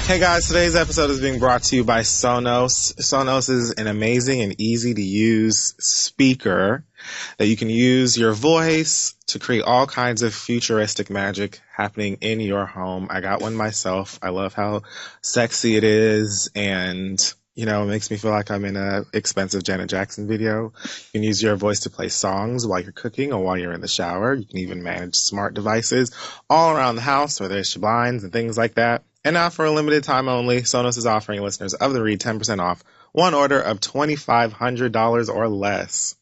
Hey guys, today's episode is being brought to you by Sonos. Sonos is an amazing and easy to use speaker that you can use your voice to create all kinds of futuristic magic happening in your home. I got one myself. I love how sexy it is, and it makes me feel like I'm in an expensive Janet Jackson video. You can use your voice to play songs while you're cooking or while you're in the shower. You can even manage smart devices all around the house, whether it's your blinds and things like that. And now for a limited time only, Sonos is offering listeners of The Read 10% off one order of $2,500 or less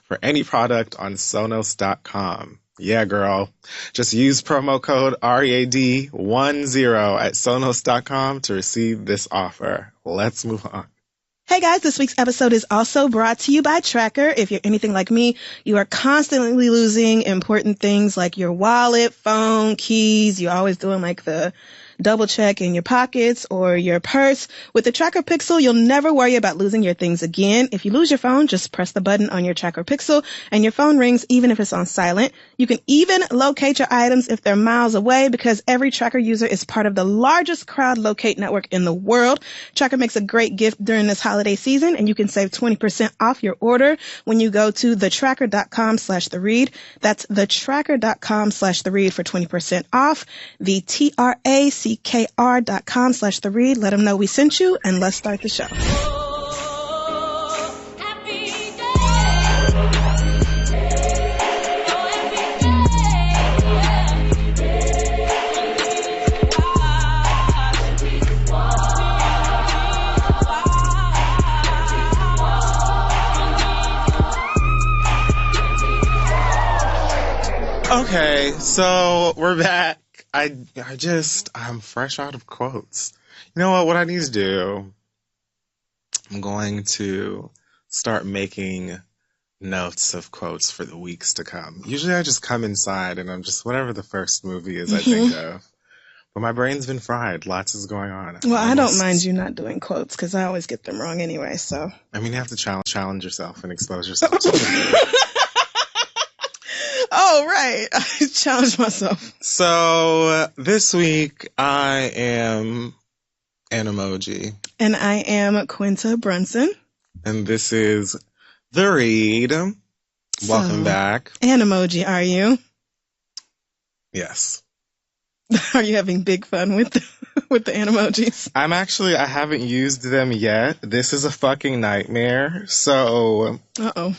for any product on Sonos.com. Yeah, girl. Just use promo code READ10 at Sonos.com to receive this offer. Let's move on. Hey guys, this week's episode is also brought to you by Tracker. If you're anything like me, you are constantly losing important things like your wallet, phone, keys. You're always doing like the double check in your pockets or your purse. With the Tracker Pixel, you'll never worry about losing your things again. If you lose your phone, just press the button on your Tracker Pixel and your phone rings even if it's on silent. You can even locate your items if they're miles away because every Tracker user is part of the largest crowd locate network in the world. Tracker makes a great gift during this holiday season, and you can save 20% off your order when you go to thetracker.com/theread. That's thetracker.com/theread for 20% off. The TRACKR.com/theread. Let them know we sent you, and let's start the show. Okay, so we're back. I'm fresh out of quotes. You know what I need to do? I'm going to start making notes of quotes for the weeks to come. Usually I just come inside and I'm just, whatever the first movie is I think of. But my brain's been fried. Lots is going on. Well, I don't mind you not doing quotes because I always get them wrong anyway, so. I mean, you have to challenge yourself and expose yourself to them. Oh, right. I challenged myself. So this week I am Animoji. And I am Quinta Brunson. And this is The Read. Welcome back. Animoji, are you? Yes. Are you having big fun with the Animojis? I haven't used them yet. This is a fucking nightmare. So. Uh-oh.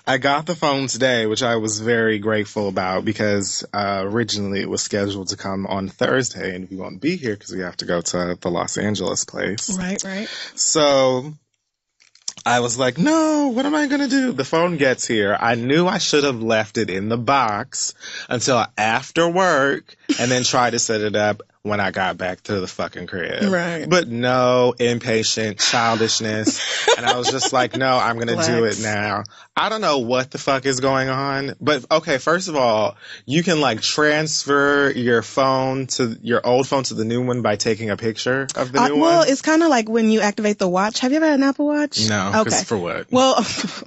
I got the phone today, which I was very grateful about because originally it was scheduled to come on Thursday, and we won't be here because we have to go to the Los Angeles place. Right. So I was like, no, what am I going to do? The phone gets here. I knew I should have left it in the box until after work and then try to set it up when I got back to the fucking crib. Right. But no, impatient childishness. And I was just like, no, I'm going to do it now. I don't know what the fuck is going on. But okay, first of all, you can like transfer your phone to your old phone to the new one by taking a picture of the new one. Well, it's kind of like when you activate the watch. Have you ever had an Apple Watch? No. Okay. For what? Well,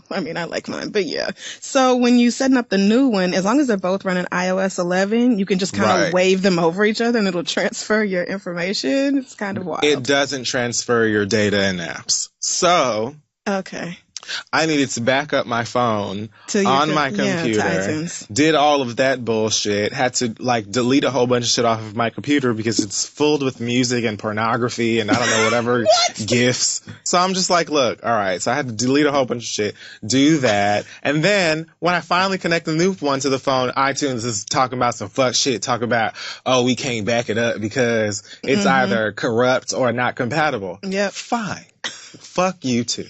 I mean, I like mine, but yeah. So when you setting up the new one, as long as they're both running iOS 11, you can just kind of wave them over each other and it'll transfer your information. It's kind of wild. It doesn't transfer your data and apps. So. Okay. I needed to back up my phone on my computer, did all of that bullshit, had to like delete a whole bunch of shit off of my computer because it's filled with music and pornography and I don't know, whatever GIFs. So I'm just like, look, all right. So I had to delete a whole bunch of shit, do that. And then when I finally connect the new one to the phone, iTunes is talking about some fuck shit, talk about, oh, we can't back it up because it's either corrupt or not compatible. Yep. Fine. Fuck you too.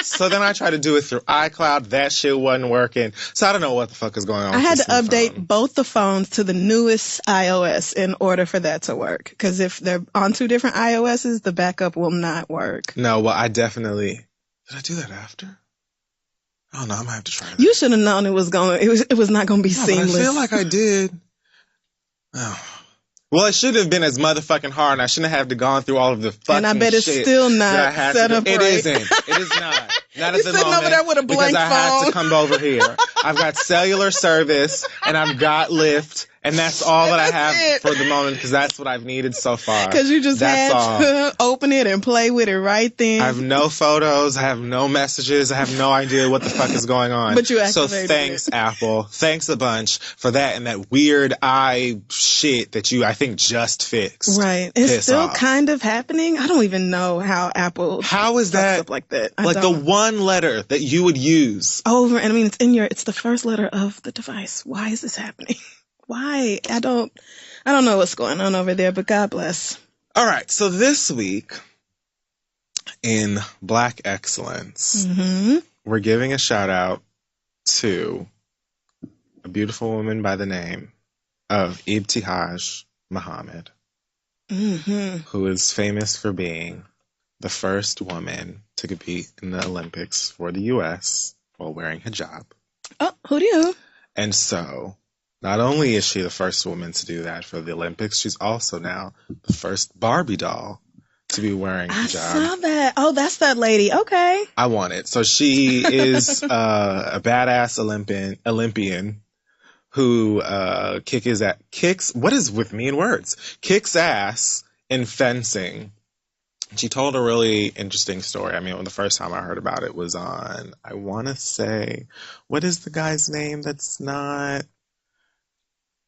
So then I tried to do it through iCloud. That shit wasn't working. So I don't know what the fuck is going on. I had to update both the phones to the newest iOS in order for that to work. Because if they're on two different iOSs, the backup will not work. No, well, I definitely... Did I do that after? Oh no, I'm gonna have to try that. You should have known it was not gonna be seamless. But I feel like I did. Oh. Well, it should have been as motherfucking hard, and I shouldn't have gone through all of the fucking shit. And I bet it's still not set up right. It isn't. It is not. Not at the moment. Over there with a blank because I had to come over here. I've got cellular service, and I've got Lyft, and that's all that I have for the moment because that's what I've needed so far. Because you just had to open it and play with it right then. I have no photos. I have no messages. I have no idea what the fuck is going on. But you activated So thanks, Apple. Thanks a bunch for that and that weird eye shit that you, I think, just fixed. Right. It's still kind of happening. I don't even know how Apple How is that? Up like that. Like the one letter that you would use. Over. And I mean, it's the first letter of the device. Why is this happening? Why? I don't know what's going on over there, but God bless. All right. So this week in Black Excellence, we're giving a shout out to a beautiful woman by the name of Ibtihaj Muhammad, who is famous for being the first woman to compete in the Olympics for the U.S. while wearing hijab. Oh, who knew? And so, not only is she the first woman to do that for the Olympics, she's also now the first Barbie doll to be wearing hijab. I saw that. Oh, that's that lady. Okay. I want it. So she is a badass Olympian who kicks ass in fencing. She told a really interesting story. I mean, the first time I heard about it was on, I want to say, what is the guy's name that's not...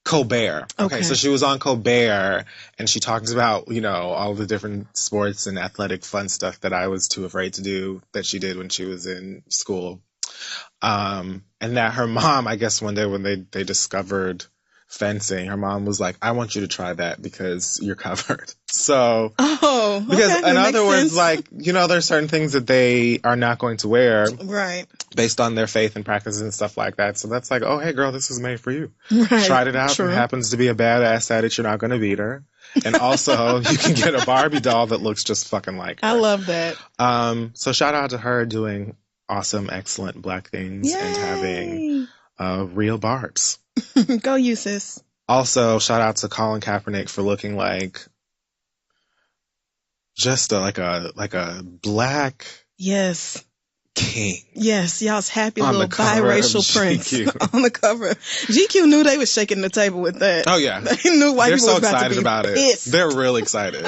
Colbert. Okay, so she was on Colbert, and she talks about, all the different sports and athletic fun stuff that I was too afraid to do that she did when she was in school. And that her mom, I guess one day when they discovered fencing, her mom was like, I want you to try that because you're covered. So, because in other words, there's certain things that they are not going to wear. Right. Based on their faith and practices and stuff like that. So that's like, oh, hey, girl, this is made for you. Right. Tried it out. True. It happens to be a badass at it. You're not going to beat her. And also, you can get a Barbie doll that looks just fucking like her. I love that. So shout out to her doing awesome, excellent Black things. Yay. And having real Barbs. Go you, sis. Also, shout out to Colin Kaepernick for looking like just like a Black... Yes. King. Yes, y'all's happy little biracial prince on the cover. GQ knew they was shaking the table with that. Oh yeah, they knew white people so were about to be about pissed. it. They're really excited.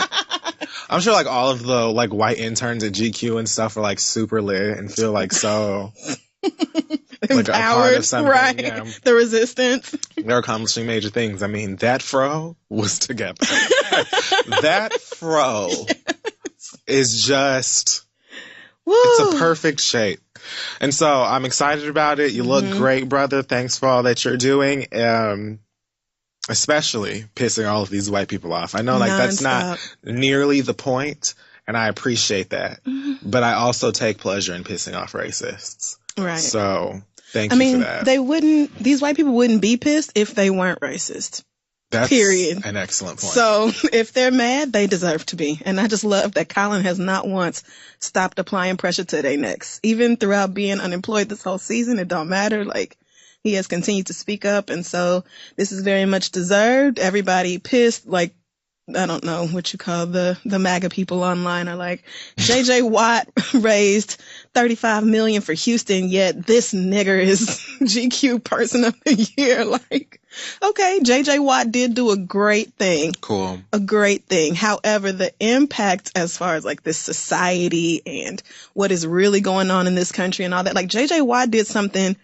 I'm sure all of the white interns at GQ and stuff are super lit and feel so empowered, right? Yeah. The resistance. They're accomplishing major things. I mean, that fro was together. That fro is just. Woo. It's a perfect shape. And so I'm excited about it. You look great, brother. Thanks for all that you're doing. Especially pissing all of these white people off. I know that's not nearly the point, and I appreciate that. But I also take pleasure in pissing off racists. Right. So thank you for that. These white people wouldn't be pissed if they weren't racist. That's period. An excellent point. So if they're mad, they deserve to be. And I just love that Colin has not once stopped applying pressure to their necks. Even throughout being unemployed this whole season, it don't matter. He has continued to speak up. And so this is very much deserved. Everybody pissed, I don't know what you call the MAGA people online are like, JJ Watt raised $35 million for Houston, yet this nigger is GQ Person of the Year. Okay, JJ Watt did do a great thing. Cool. A great thing. However, the impact as far as this society and what is really going on in this country and all that, JJ Watt did something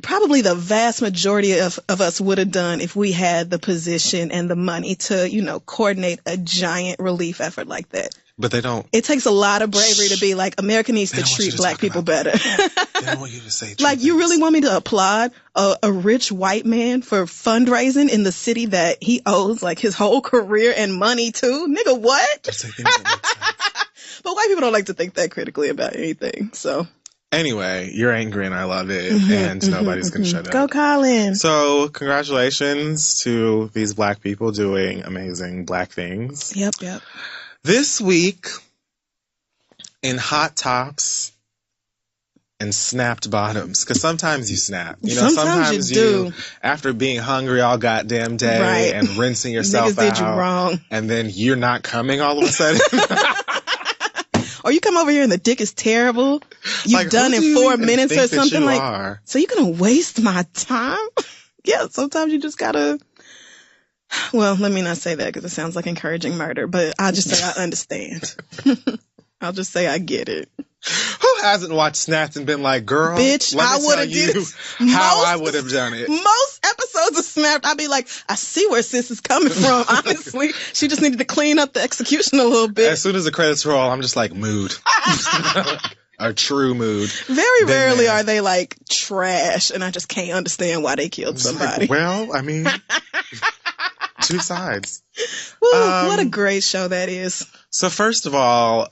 probably the vast majority of us would have done if we had the position and the money to, coordinate a giant relief effort like that. But they don't. It takes a lot of bravery to be America needs to treat Black people better. They don't want you to say you really want me to applaud a rich white man for fundraising in the city that he owes his whole career and money to? Nigga, what? But white people don't like to think that critically about anything, so... Anyway, you're angry and I love it, and nobody's going to shut up. Go Colin. So, congratulations to these Black people doing amazing Black things. Yep. This week, in hot tops and snapped bottoms, because sometimes you snap. Sometimes you do. After being hungry all goddamn day right. and rinsing yourself Niggas did you wrong. and then you're not coming all of a sudden. Or you come over here and the dick is terrible. You've Like, done who do in you 4 even minutes or think that something you like. are? So you're gonna waste my time? Yeah, sometimes you just gotta. Well, let me not say that because it sounds like encouraging murder, but I'll just say I understand. I'll just say I get it. Who hasn't watched Snapped and been like, girl, Bitch, let I me would tell have you did it. how I would have done it. Most episodes of Snapped, I'd be like, I see where sis is coming from. Honestly, she just needed to clean up the execution a little bit. As soon as the credits roll, I'm just like, mood. A true mood. Very rarely are they like trash, and I just can't understand why they killed somebody. Like, well, I mean, two sides. Woo, what a great show that is. So first of all,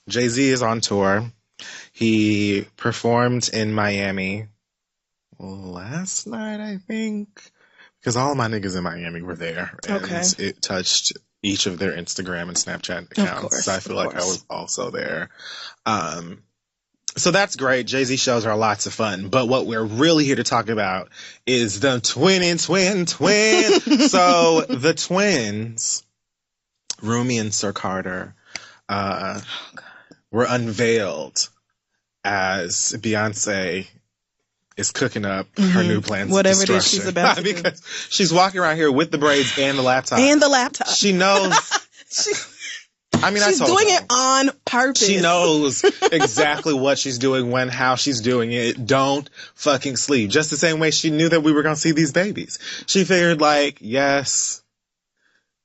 Jay-Z is on tour. He performed in Miami last night, I think, because all of my niggas in Miami were there. And Okay. it touched each of their Instagram and Snapchat accounts. course, So I feel of like I course. was also there. So that's great. Jay-Z shows are lots of fun. But what we're really here to talk about is the twin. So the twins, Rumi and Sir Carter, were unveiled as Beyonce is cooking up her new plans of Whatever it is destruction. she's about to do. Because she's walking around here with the braids and the laptop. And the laptop. She knows. I mean, She's I told doing y'all. it on purpose. She knows exactly what she's doing, when, how she's doing it. Don't fucking sleep. Just the same way she knew that we were going to see these babies. She figured, like, yes,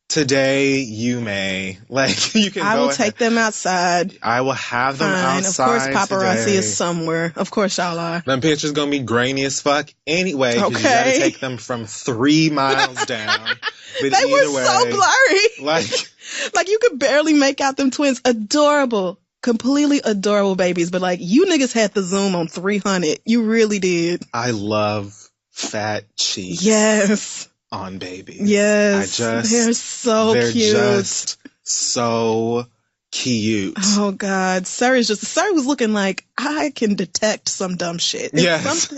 today you may. Like, you can I go will ahead. take them outside. I will have them Fine. outside Of course, paparazzi today. is somewhere. Of course, y'all are. Them pictures going to be grainy as fuck anyway. 'Cause you got to Okay. take them from 3 miles down. But They either were way, so blurry. like, You could barely make out them twins. Adorable. Completely adorable babies. But you niggas had the zoom on 300. You really did. I love fat cheeks. Yes. On babies. Yes. They're so they're cute. just so cute. Oh God. Sir was looking like, I can detect some dumb shit. It's Yes.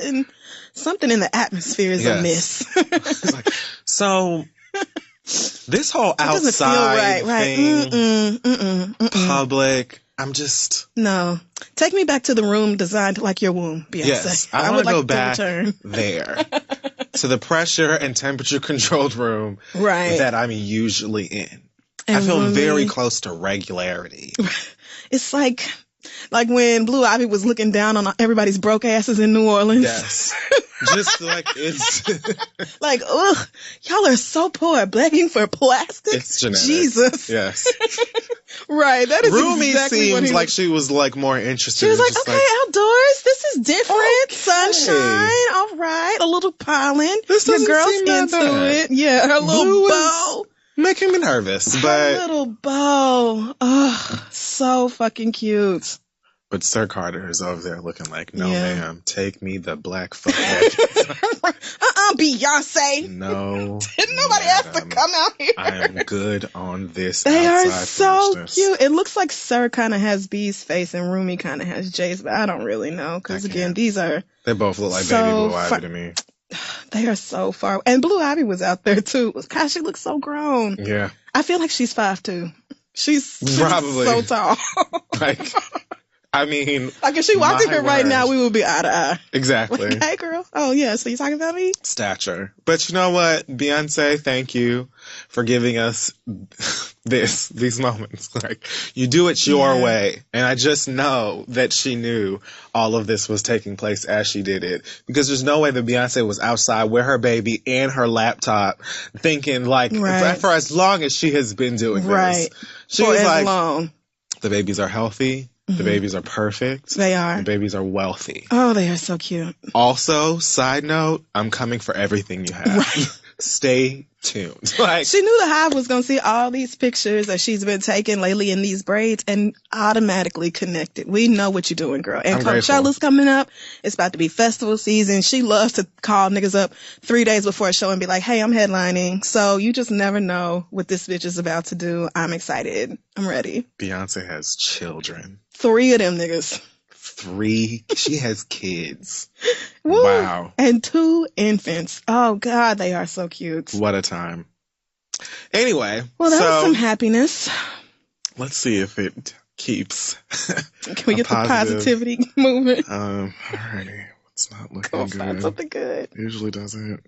something in the atmosphere is Yes. amiss. It's like, so this whole doesn't feel outside right. thing, public, I'm just, No. Take me back to the room designed like your womb, Beyonce. yes, I would want to go like back return. there to the pressure and temperature controlled room Right. that I'm usually in. I And feel Rumi- very close to regularity. It's like when Blue Ivy was looking down on everybody's broke asses in New Orleans. Yes. Just like it's Like, ugh, y'all are so poor, begging for plastic. it's genetics. Jesus. Yes. Right. That is Rumi exactly what seems he like she was like more interested. She was in like, just, okay, outdoors, this is different. Okay. Sunshine, all right, a little pollen. This Your doesn't girl's seem that into bad. it. Yeah, her little Blue is bow. making me nervous, Her but little bow. Oh, so fucking cute. Sir Carter is over there looking like, no, Yeah. ma'am, take me the black fuck back. Beyonce. No, Nobody has to madam. come out here. I am good on this. They are outside so foolishness. cute. It looks like Sir kind of has B's face and Rumi kind of has Jay's, but I don't really know because I again, can't. these are They both look like So baby Blue fu- Ivy to me. they are so far. And Blue Ivy was out there too. Gosh, she looks so grown. Yeah, I feel like she's 5'2". She's Probably. so tall. like, I mean, Like if she walked in My here right now, word. we would be eye to eye. exactly. Like, hey girl. Oh yeah, so you talking about me? Stature. But you know what, Beyonce, thank you for giving us these moments. Like, you do it your Yeah. way. And I just know that she knew all of this was taking place as she did it. Because there's no way that Beyonce was outside with her baby and her laptop thinking like, Right. for as long as she has been doing Right. this. She For was as like, long. the babies are healthy. The babies are perfect. They are. The babies are wealthy. Oh, they are so cute. Also, side note, I'm coming for everything you have. Right. Stay tuned. Like, She knew the Hive was going to see all these pictures that she's been taking lately in these braids and automatically connected. We know what you're doing, girl. And I'm grateful. Coachella's coming up. It's about to be festival season. She loves to call niggas up 3 days before a show and be like, hey, I'm headlining. So you just never know what this bitch is about to do. I'm excited. I'm ready. Beyonce has children. 3 of them niggas. 3. She has kids. Woo. Wow. And 2 infants. Oh, God, they are so cute. What a time. Anyway, Well, that was so some happiness. let's see if it keeps Can we get the positivity movement? Alrighty. It's not looking Go good. find something good. Usually doesn't.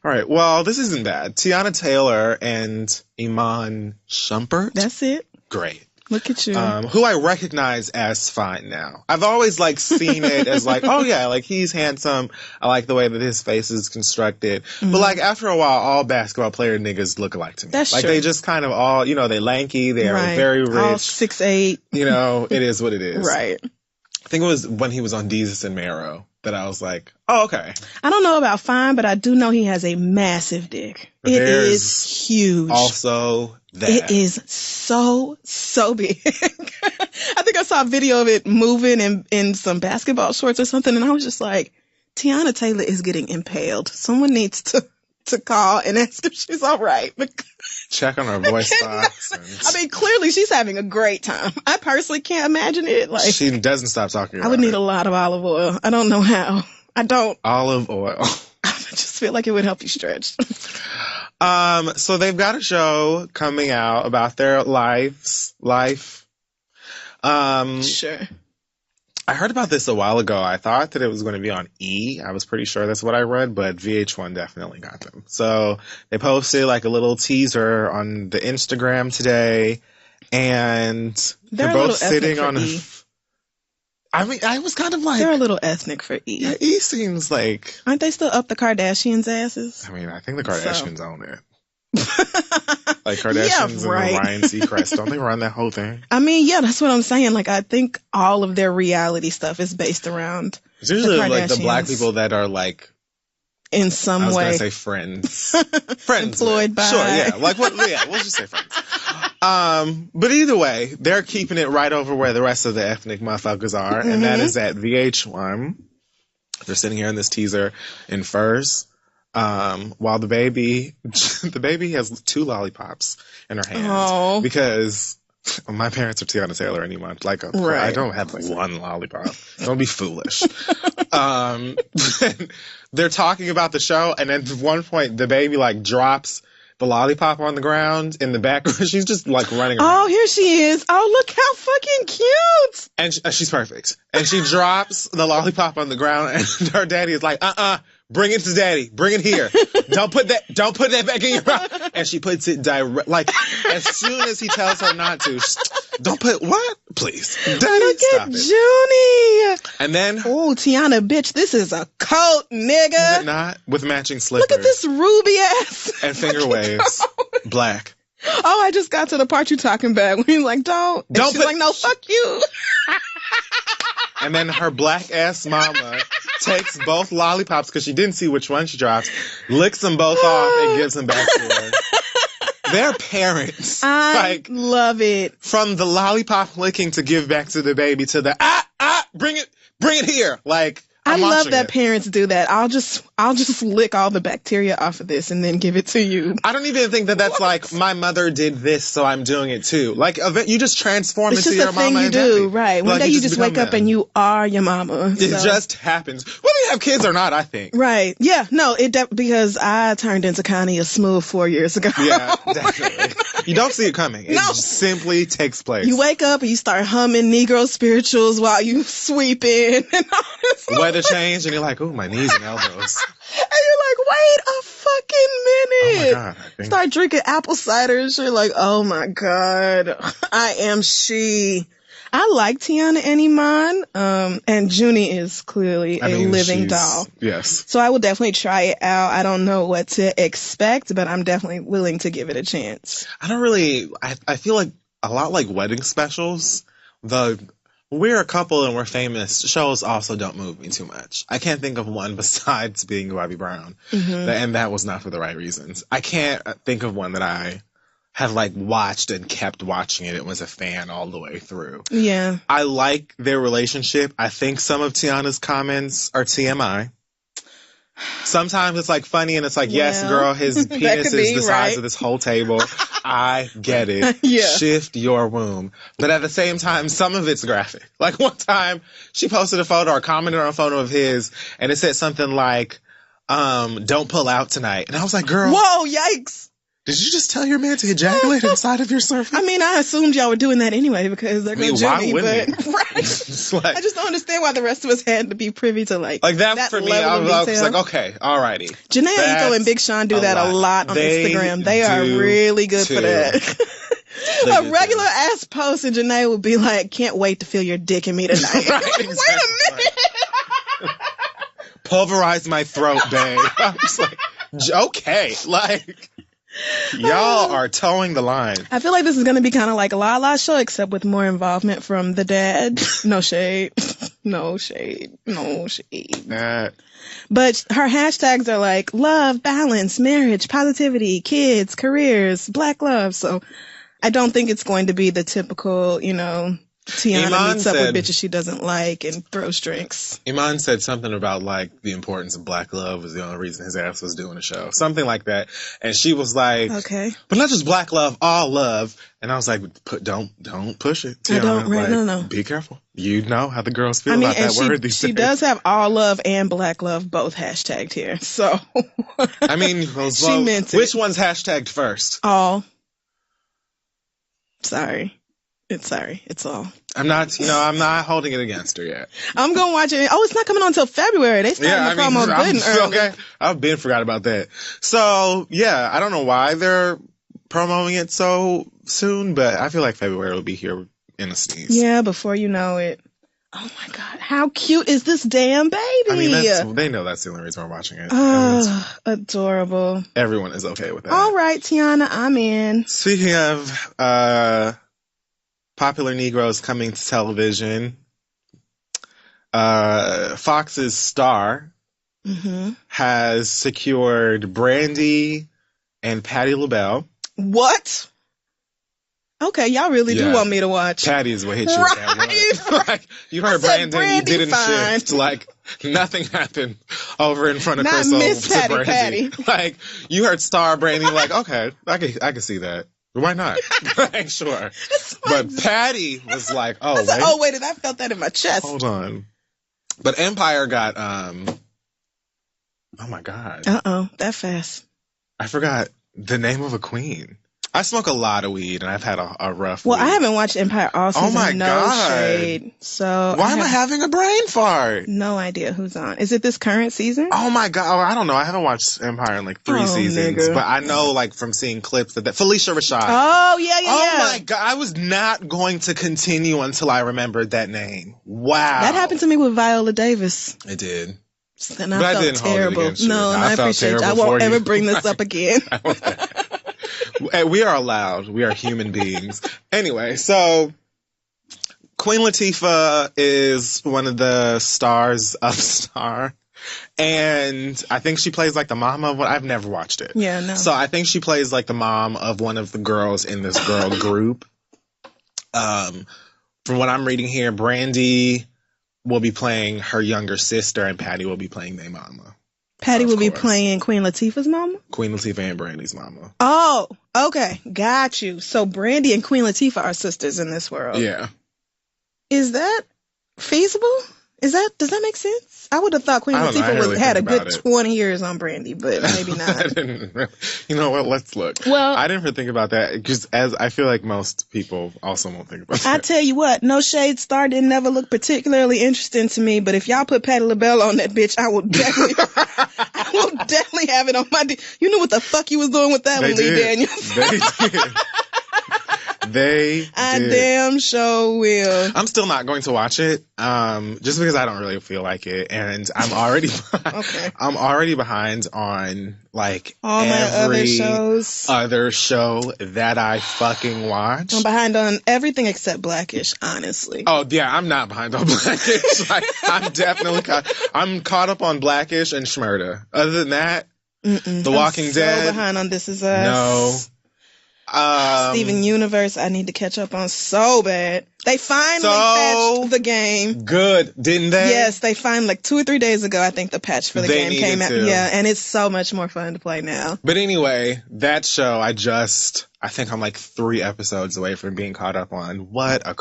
All right. Well, this isn't bad. Tiana Taylor and Iman Shumpert. That's it. Great. Look at you. Who I recognize as fine now. I've always like seen it as like, oh yeah, like he's handsome. I like the way that his face is constructed. But like after a while, all basketball player niggas look alike to me. That's like true. they just kind of all, you know, they lanky, they are Right. very rich. All 6'8". You know, it is what it is. Right. I think it was when he was on Desus and Mero that I was like, oh, okay. I don't know about fine, but I do know he has a massive dick. It There's is huge. Also that. It is so big. I think I saw a video of it moving in some basketball shorts or something, and I was just like, Tiana Taylor is getting impaled. Someone needs to call and ask if she's all right. Check on her voice box. I mean, clearly she's having a great time. I personally can't imagine it. Like, she doesn't stop talking about I would need it. a lot of olive oil. I don't know how. I don't. Olive oil. I just feel like it would help you stretch. So they've got a show coming out about their life. Sure. I heard about this a while ago. I thought that it was going to be on E. I was pretty sure that's what I read, but VH1 definitely got them. So they posted like a little teaser on the Instagram today, and they're both sitting on a... I mean, I was kind of like... They're a little ethnic for E. Yeah, E seems like... Aren't they still up the Kardashians' asses? I mean, I think the Kardashians own it. Like Kardashians yeah, right. and the Ryan Seacrest. Don't they run that whole thing? I mean, yeah, that's what I'm saying. Like, I think all of their reality stuff is based around it's usually the like the black people that are like... In some way. I was going to say friends. Friends. Employed by. Sure, yeah. Like, what? Yeah, we'll just say friends. But either way, they're keeping it right over where the rest of the ethnic motherfuckers are, and that is at VH1. They're sitting here in this teaser in furs, while the baby has 2 lollipops in her hand because my parents are Tiana Taylor and Iman. Like, right. I don't have 1 lollipop. Don't be foolish. They're talking about the show, and at one point, the baby like drops the lollipop on the ground in the background. She's just like running around. Oh, here she is. Oh, look how fucking cute. And she's perfect. And she drops the lollipop on the ground, and her daddy is like, bring it to daddy. Bring it here. Don't put that back in your mouth. And she puts it direct, like, as soon as he tells her not to, don't put what? Please. Daddy, look stop at it. Junie. And then. Oh, Tiana, bitch, this is a coat, nigga. Is it not? With matching slippers. Look at this ruby ass. And finger waves. Black. Oh, I just got to the part you talking about when you're like, don't. And she's like, no, fuck you. And then her black ass mama takes both lollipops because she didn't see which one she dropped, licks them both off, and gives them back to her. They're parents. I love it. From the lollipop licking to give back to the baby to the bring it here. Like, I love that parents do that. I'll just lick all the bacteria off of this and then give it to you. I don't even think that's like my mother did this, so I'm doing it too. Like, you just transform into your mama and daddy. It's just a thing you do, right? One day you just wake up and you are your mama. It just happens, whether you have kids or not. I think. Right? Yeah. No. Because I turned into Connie a smooth 4 years ago. Yeah, definitely. You don't see it coming. It simply takes place. You wake up and you start humming Negro spirituals while you sweeping and all this. Weather change, and you're like, "Oh, my knees and elbows." And you're like, "Wait a fucking minute!" Oh my God, start drinking apple cider, and you're like, "Oh my God, I am she." I like Tiana and Iman, and Junie is clearly a living doll. Yes. So I will definitely try it out. I don't know what to expect, but I'm definitely willing to give it a chance. I feel like a lot like wedding specials. We're a couple and we're famous shows also don't move me too much. I can't think of one besides Being Bobby Brown. Mm-hmm. And that was not for the right reasons. I can't think of one that I have like watched and kept watching it. It was a fan all the way through. Yeah. I like their relationship. I think some of Tiana's comments are TMI. Sometimes it's like funny and it's like, yes, girl, his penis is the size of this whole table. I get it. Yeah. Shift your womb. But at the same time, some of it's graphic. Like one time she posted a photo or commented on a photo of his and it said something like, don't pull out tonight. And I was like, girl. Whoa, yikes. Did you just tell your man to ejaculate inside of your surface? I mean, I assumed y'all were doing that anyway because they're going to Jimmy, why but right. It's like, I just don't understand why the rest of us had to be privy to like that for me. I was like, okay, alrighty. Janae Aiko and Big Sean do that a lot on Instagram. They are really good for that. A regular ass post and Janae would be like, "Can't wait to feel your dick in me tonight." Right, like, exactly. wait a minute. Pulverize my throat, babe. I'm just like, okay, like. Y'all are towing the line. I feel like this is going to be kind of like a Lala's show, except with more involvement from the dad. No shade. No shade. No shade. But her hashtags are like love, balance, marriage, positivity, kids, careers, black love. So I don't think it's going to be the typical, you know, Tiana Iman meets up with bitches she doesn't like and throws drinks. Iman said something about like the importance of black love was the only reason his ass was doing a show. Something like that. And she was like, okay, but not just black love, all love. And I was like, don't push it, Tiana. I don't, right? Like, no. Be careful. You know how the girls feel about that word these days. She does have all love and black love both hashtagged here. So. I mean, she meant it. Which one's hashtagged first? All. Sorry. It's all. I'm not holding it against her yet. I'm going to watch it. Oh, it's not coming on until February. They started the promo good and early. Okay. I've been forgot about that. So, yeah, I don't know why they're promoting it so soon, but I feel like February will be here in a sneeze. Yeah, before you know it. Oh my God. How cute is this damn baby? I mean, they know that's the only reason we're watching it. Oh, adorable. Everyone is okay with that. All right, Tiana, I'm in. Speaking of, popular Negroes coming to television. Fox's Star has secured Brandy and Patti LaBelle. What? Okay, y'all really do want me to watch. Patty's what hit you with that one. Like, you heard Brandon, you didn't shift. Like, nothing happened over in front of Crystal to Brandy. Like, you heard Star Brandy, like, okay, I can see that. Why not? Like, sure. But Patty was like, oh, wait. Oh, wait, I felt that in my chest. Hold on. But Empire got, oh my God. Uh-oh, that fast. I forgot the name of a queen. I smoke a lot of weed, and I've had a rough week. I haven't watched Empire all season. Oh, my God. Shade. So why am I having a brain fart? No idea who's on. Is it this current season? Oh, my God. Oh, I don't know. I haven't watched Empire in like 3 seasons. Nigga. But I know, like, from seeing clips that Felicia Rashad. Oh, yeah. Oh, my God. I was not going to continue until I remembered that name. Wow. That happened to me with Viola Davis. It did. And I felt terrible. No, I appreciate you. I won't ever bring this up again. We are allowed. We are human beings. Anyway, so Queen Latifah is one of the stars of Star. And I think she plays like the mom of one. I've never watched it. Yeah, no. So I think she plays like the mom of one of the girls in this girl group. From what I'm reading here, Brandy will be playing her younger sister and Patty will be playing their mama. Patty will be playing Queen Latifah's mama? Queen Latifah and Brandy's mama. Oh, okay. Got you. So Brandy and Queen Latifah are sisters in this world. Yeah. Is that feasible? Does that make sense? I would have thought Queen Latifah had a good 20 years on Brandy, but maybe not. You know what? Let's look. Well, I didn't really think about that because I feel like most people also won't think about that. I tell you what, No Shade Star didn't never look particularly interesting to me, but if y'all put Patti LaBelle on that bitch, I will definitely have it on my You knew what the fuck you was doing with that one, Lee Daniels. They did. I damn sure will. I'm still not going to watch it, just because I don't really feel like it, and I'm already I'm already behind on like all every my other show that I fucking watch. I'm behind on everything except Blackish, honestly. Oh yeah, I'm not behind on Blackish. Like, I'm definitely caught up on Blackish and Shmurda. Other than that, The Walking Dead. So behind on This Is Us. No. Steven Universe, I need to catch up on so bad. They finally patched the game. Good, didn't they? Yes, they finally, like 2 or 3 days ago, I think the patch for the game came out. Yeah, and it's so much more fun to play now. But anyway, that show, I think I'm like 3 episodes away from being caught up on. What a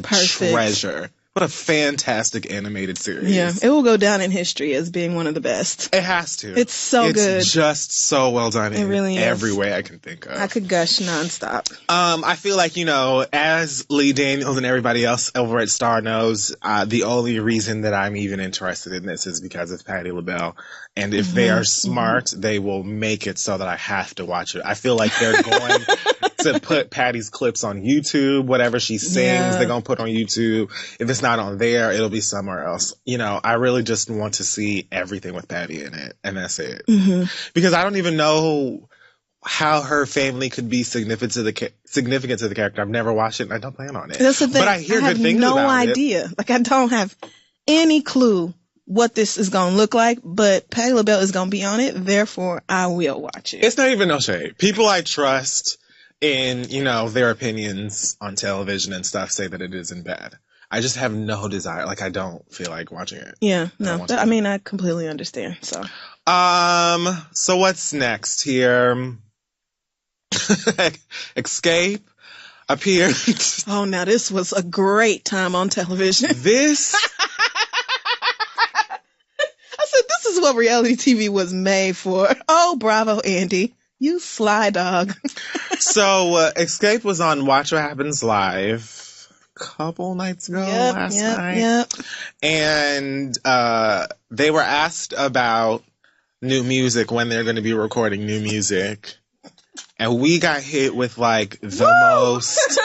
treasure. What a fantastic animated series. Yeah, it will go down in history as being one of the best. It has to. It's so good. It's just so well done in really is. every way I can think of. I could gush nonstop. I feel like, as Lee Daniels and everybody else over at Star knows, the only reason that I'm even interested in this is because of Patti LaBelle. And if they are smart, they will make it so that I have to watch it. I feel like they're going to put Patty's clips on YouTube. Whatever she sings, they're going to put on YouTube. If it's not on there, it'll be somewhere else. I really just want to see everything with Patti in it. And that's it. Mm-hmm. Because I don't even know how her family could be significant to the character. I've never watched it and I don't plan on it. That's the thing. But I hear good things about it. I have no idea. Like, I don't have any clue what this is going to look like, but Patti LaBelle is going to be on it. Therefore, I will watch it. It's not even no shade. People I trust in, their opinions on television and stuff say that it isn't bad. I just have no desire. Like, I don't feel like watching it. Yeah, no. I completely understand. So what's next here? Escape appeared. Oh, now this was a great time on television. This is what reality TV was made for. Oh, bravo, Andy. You sly dog. So, Escape was on Watch What Happens Live a couple nights ago, last night. Yep. And they were asked about new music, when they're going to be recording new music. And we got hit with, like, the most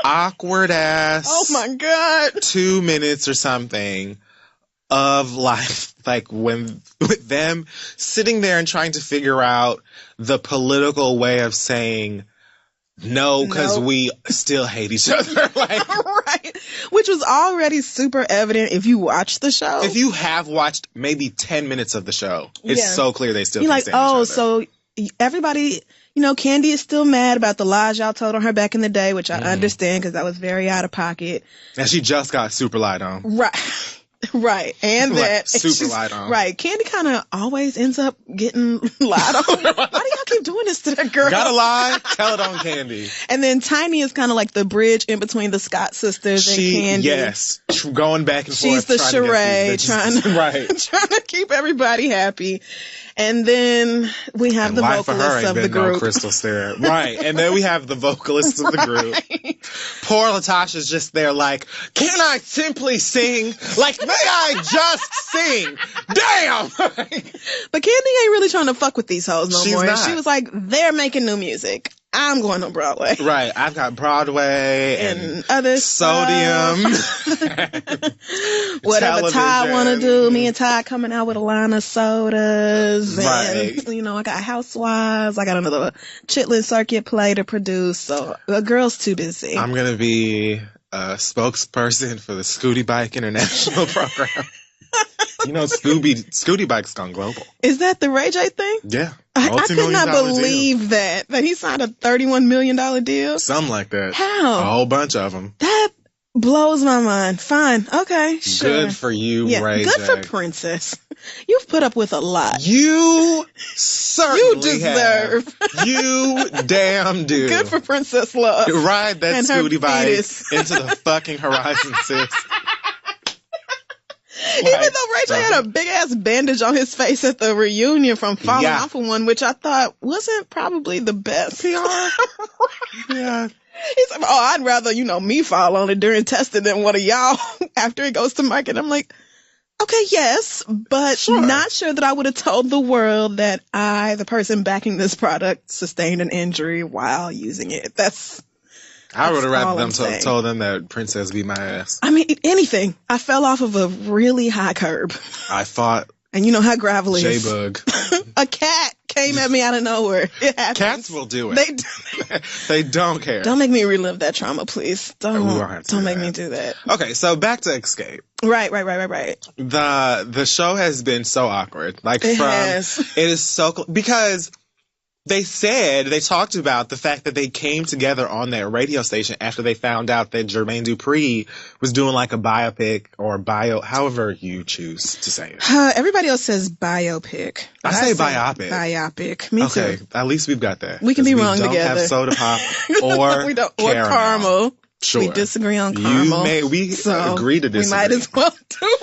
awkward ass. Oh, my God. 2 minutes or something of life, like with them sitting there and trying to figure out the political way of saying no, because we still hate each other. Like, right. Which was already super evident if you watch the show. If you have watched maybe 10 minutes of the show, it's so clear they still can't stand each other. So everybody, Candy is still mad about the lies y'all told on her back in the day, which I understand because that was very out of pocket. And she just got super lied on. Right. Right. And that. Super lied on. Right. Candy kind of always ends up getting lied on. Why do y'all keep doing this to that girl? Gotta lie? Tell it on Candy. And then Tiny is kind of like the bridge in between the Scott sisters and Candy. Yes. Going back and forth. She's the charade trying to keep everybody happy. And then we have the vocalists of the group. No Crystal Stewart. Right. And then we have the vocalists of the group. Poor Latasha's just there like, can I simply sing? Like, may I just sing? Damn! But Candy ain't really trying to fuck with these hoes no more. Not. She was like, they're making new music. I'm going on Broadway. Right. I've got Broadway and other Sodium. Whatever Ty want to do. Me and Ty coming out with a line of sodas. Right. And, I got Housewives. I got another Chitlin Circuit play to produce. So the girl's too busy. I'm going to be a spokesperson for the Scooty Bike International program. Scooty Bike's gone global. Is that the Ray J thing? Yeah. I could not believe that he signed a $31 million deal. Something like that. How? A whole bunch of them. That blows my mind. Fine. Okay. Sure. Good for you, Ray J. Good for Princess. You've put up with a lot. You certainly deserve. You damn do. Good for Princess Love. Ride that Scooty Bike into the fucking horizon, sis. Even though Ray J had a big ass bandage on his face at the reunion from falling off of one, which I thought wasn't probably the best PR. Yeah. He's like, I'd rather, me fall on it during testing than one of y'all after it goes to market. I'm like, okay, yes, but not sure that I would have told the world that I, the person backing this product, sustained an injury while using it. I would have rather told them that Princess beat my ass. I mean, anything. I fell off of a really high curb. I fought. And you know how gravel is. J-Bug. A cat came at me out of nowhere. It happens. Cats will do it. They don't care. Don't make me relive that trauma, please. Don't make me do that. Okay, so back to Escape. Right. The show has been so awkward. It is so because they talked about the fact that they came together on that radio station after they found out that Jermaine Dupri was doing like a biopic or however you choose to say it. Everybody else says biopic. I say biopic. Biopic. Me too. Okay, at least we've got that. We can be wrong together. We don't have soda pop or caramel. Sure. We disagree on caramel. We agree to disagree. We might as well do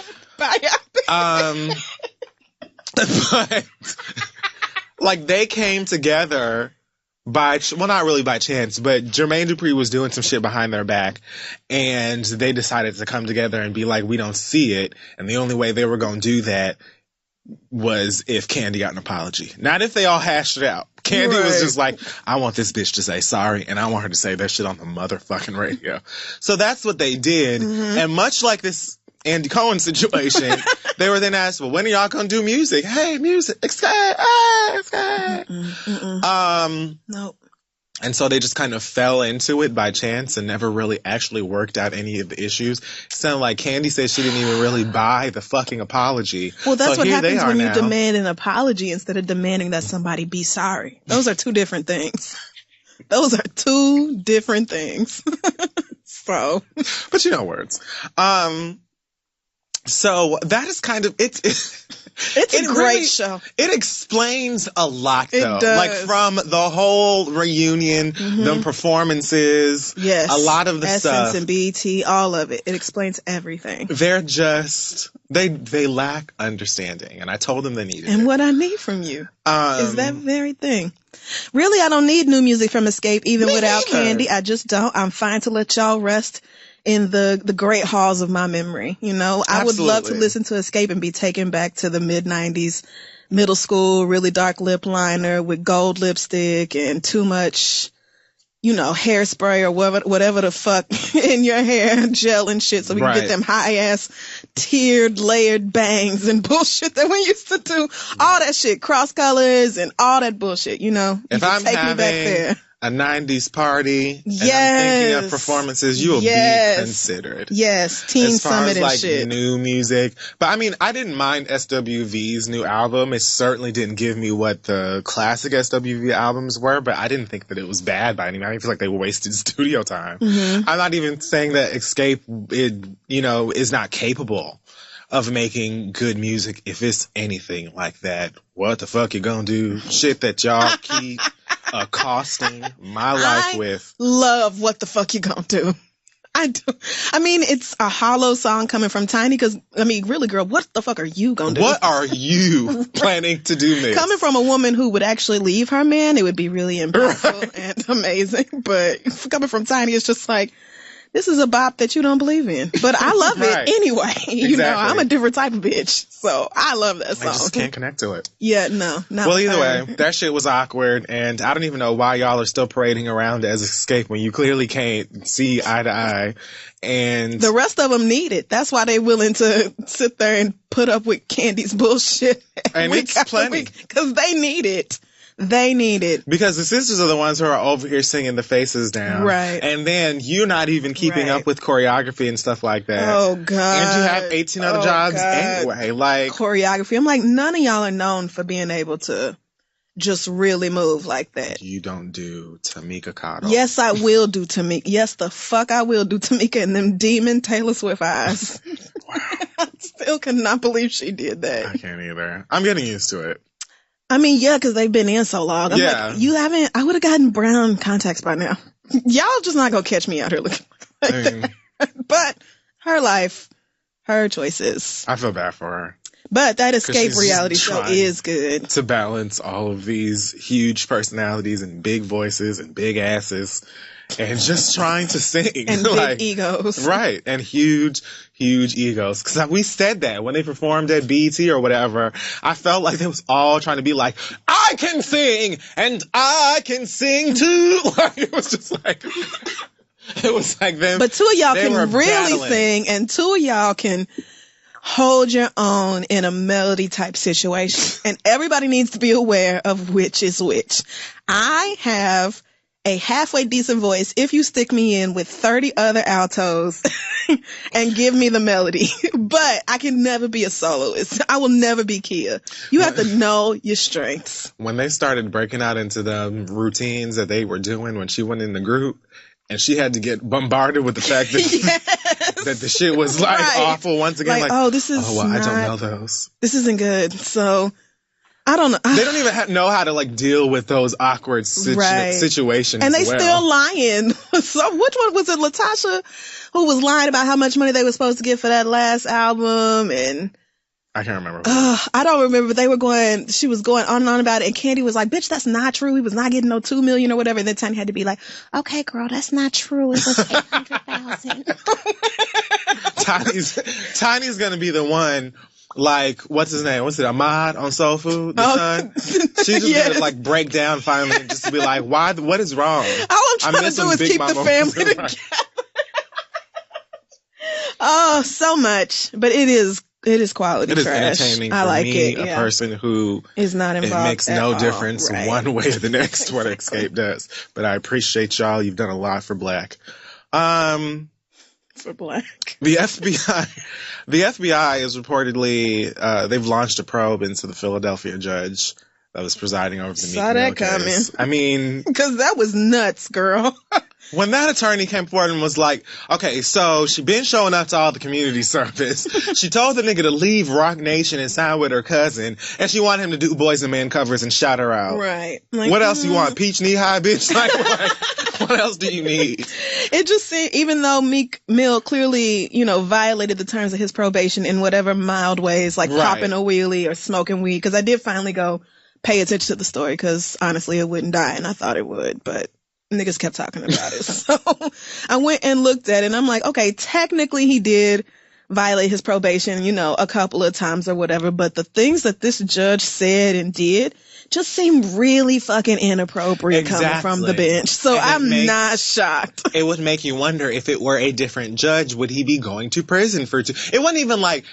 but like they came together not really by chance, but Jermaine Dupri was doing some shit behind their back, and they decided to come together and be like, we don't see it, and the only way they were going to do that was if Kandi got an apology. Not if they all hashed it out. Kandi was just like, I want this bitch to say sorry, and I want her to say that shit on the motherfucking radio. So that's what they did, and much like this Andy Cohen situation, they were then asked, well, when are y'all gonna do music? Hey, music, escape, escape. Nope. And so they just kind of fell into it by chance and never really actually worked out any of the issues. It sounded like Kandi said she didn't even really buy the fucking apology. Well, that's so what happens when now. you demand an apology instead of demanding that somebody be sorry. Those are two different things. Those are two different things. So. But you know words. So that is kind of it's a great show. It explains a lot, though. It does. Like from the whole reunion, the performances, yes, a lot of the Essence stuff, and BET, all of it. It explains everything. They're just they lack understanding, and I told them they needed it. And what I need from you is that very thing. Really, I don't need new music from Escape, even without Kandi. I just don't. I'm fine to let y'all rest in the great halls of my memory. You know, I would love to listen to Escape and be taken back to the mid-90s, middle school, really dark lip liner with gold lipstick and too much, you know, hairspray or whatever the fuck in your hair, gel and shit, so we can get them high-ass, tiered, layered bangs and bullshit that we used to do. All that shit, cross colors and all that bullshit, you know. If I'm take me back there. A 90s party, and I'm thinking of performances, you will be considered. Yes, Teen Summit and shit. As far as like new music. But I mean, I didn't mind SWV's new album. It certainly didn't give me what the classic SWV albums were, but I didn't think that it was bad by any means. I feel like they wasted studio time. I'm not even saying that Escape, is not capable of making good music if it's anything like that. What the fuck you gonna do? Shit that y'all keep accosting my life with. Love What the Fuck You Gonna Do. I do. I mean, it's a hollow song coming from Tiny because, I mean, really, girl, what the fuck are you gonna do? What are you planning to do next? Coming from a woman who would actually leave her man, it would be really impactful and amazing. But coming from Tiny, it's just like, this is a bop that you don't believe in. But I love it anyway. Exactly. You know, I'm a different type of bitch. So I love that song. I just can't connect to it. Yeah, no. Well, either way, that shit was awkward. And I don't even know why y'all are still parading around as Escape when you clearly can't see eye to eye. And the rest of them need it. That's why they're willing to sit there and put up with Kandi's bullshit. And it's plenty. Because they need it. They need it. Because the sisters are the ones who are over here singing the faces down. Right. And then you're not even keeping up with choreography and stuff like that. Oh, God. And you have 18 other jobs anyway. Like choreography. I'm like, none of y'all are known for being able to just really move like that. You don't do Tamika Cottle. Yes, I will do Tamika. Yes, the fuck I will do Tamika and them demon Taylor Swift eyes. Wow. I still cannot believe she did that. I can't either. I'm getting used to it. I mean, yeah, because they've been in so long. I'm like, you haven't, I would have gotten brown contacts by now. Y'all just not going to catch me out here looking like that. But her life, her choices. I feel bad for her. But that Escape reality show is good. To balance all of these huge personalities and big voices and big asses and just trying to sing. And big egos. Right. And huge egos. Because we said that when they performed at BET or whatever, I felt like they was all trying to be like, I can sing and I can sing too. Like, it was just like, it was like them. But two of y'all can really sing and two of y'all can hold your own in a melody type situation. And everybody needs to be aware of which is which. I have a halfway decent voice if you stick me in with 30 other altos and give me the melody. But I can never be a soloist. I will never be Kia. You have to know your strengths. When they started breaking out into the routines that they were doing when she went in the group, and she had to get bombarded with the fact that that the shit was like awful once again. Like, oh, this is I don't know those. This isn't good. So, I don't know. They don't even know how to like deal with those awkward situations. And they still lying. So which one was it? Latasha, who was lying about how much money they were supposed to get for that last album, and I can't remember. I don't remember. But she was going on and on about it, and Candy was like, "Bitch, that's not true. He was not getting no $2 million or whatever." And then Tiny had to be like, "Okay, girl, that's not true. It was 800,000." Tiny's gonna be the one. Like, what's his name? What's it? Ahmad on Soul Food? The son? She's just gonna like break down finally and just to be like, why? What is wrong? All I'm trying to do is keep the family together. Oh, so much. But it is quality trash. It is entertaining for me, a person who is not involved. It makes no difference one way or the next what Xscape does. But I appreciate y'all. You've done a lot for Black. For Black. The FBI is reportedly, they've launched a probe into the Philadelphia judge that was presiding over the Meek Mill case. I mean, because that was nuts, girl. When that attorney came forward and was like, okay, so she been showing up to all the community service. She told the nigga to leave Rock Nation and sign with her cousin, and she wanted him to do Boys and Men covers and shout her out. Right. Like, what else do you want? Peach knee high, bitch? Like, what else do you need? It just seemed, even though Meek Mill clearly, violated the terms of his probation in whatever mild ways, like popping a wheelie or smoking weed, because I did finally go pay attention to the story, because honestly it wouldn't die, and I thought it would, but niggas kept talking about it. So I went and looked at it, and I'm like, okay, technically he did violate his probation, a couple of times or whatever, but the things that this judge said and did just seemed really fucking inappropriate coming from the bench. So I'm not shocked. It would make you wonder, if it were a different judge, would he be going to prison for two? It wasn't even like,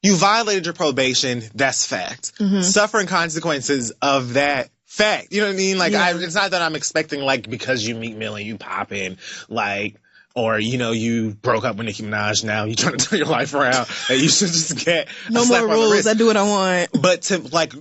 you violated your probation, that's fact. Mm-hmm. Suffering consequences of that, fact. You know what I mean? Like, it's not that I'm expecting, like, because you Meek Mill and you pop in, like, or, you broke up with Nicki Minaj, now you're trying to turn your life around, that you should just get no more rules, I do what I want. But to, like,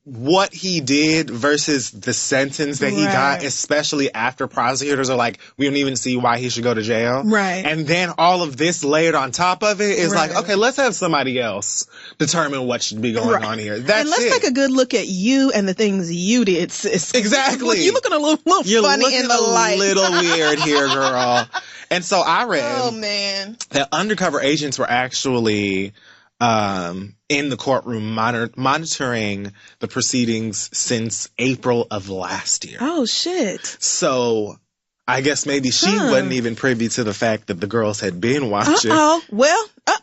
what he did versus the sentence that he got, especially after prosecutors are like, we don't even see why he should go to jail. Right. And then all of this layered on top of it is like, okay, let's have somebody else determine what should be going on here. That's and let's take a good look at you and the things you did, sis. Exactly. You're looking a little funny in the light. You're looking a little weird here, girl. And so I read that undercover agents were actually in the courtroom monitoring the proceedings since April of last year. Oh, shit. So I guess maybe she wasn't even privy to the fact that the girls had been watching. Well,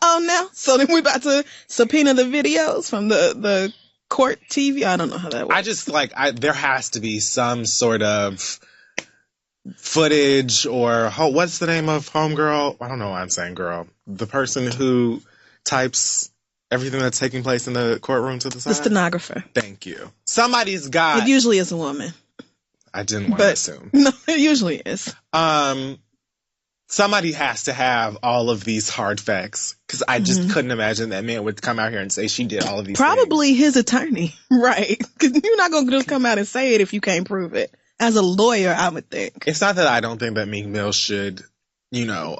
now. So then we're about to subpoena the videos from the court TV. I don't know how that works. I just there has to be some sort of footage or what's the name of homegirl? I don't know why I'm saying girl. The person who types everything that's taking place in the courtroom to the side? The stenographer. Thank you. Somebody's got... It usually is a woman. I didn't want to assume. No, it usually is. Somebody has to have all of these hard facts, because I just couldn't imagine that man would come out here and say she did all of these Probably things. His attorney. Right. Because you're not going to just come out and say it if you can't prove it. As a lawyer, I would think. It's not that I don't think that Meek Mill should...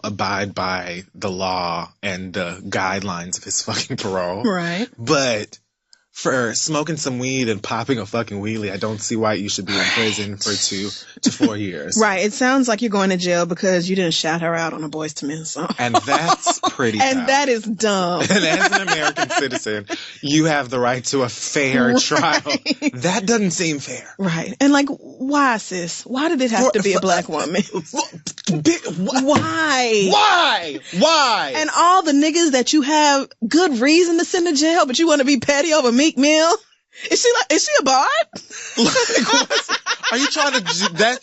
abide by the law and the guidelines of his fucking parole. Right. But for smoking some weed and popping a fucking wheelie, I don't see why you should be in prison for 2 to 4 years. Right. It sounds like you're going to jail because you didn't shout her out on a Boyz II Men song. And that's pretty And tough. that is dumb. And as an American citizen, you have the right to a fair trial. That doesn't seem fair. Right. And why, sis? Why did it have to be a black woman? Why? Why? And all the niggas that you have good reason to send to jail, but you want to be petty over Meek Mill? Is she a bard? Are you trying to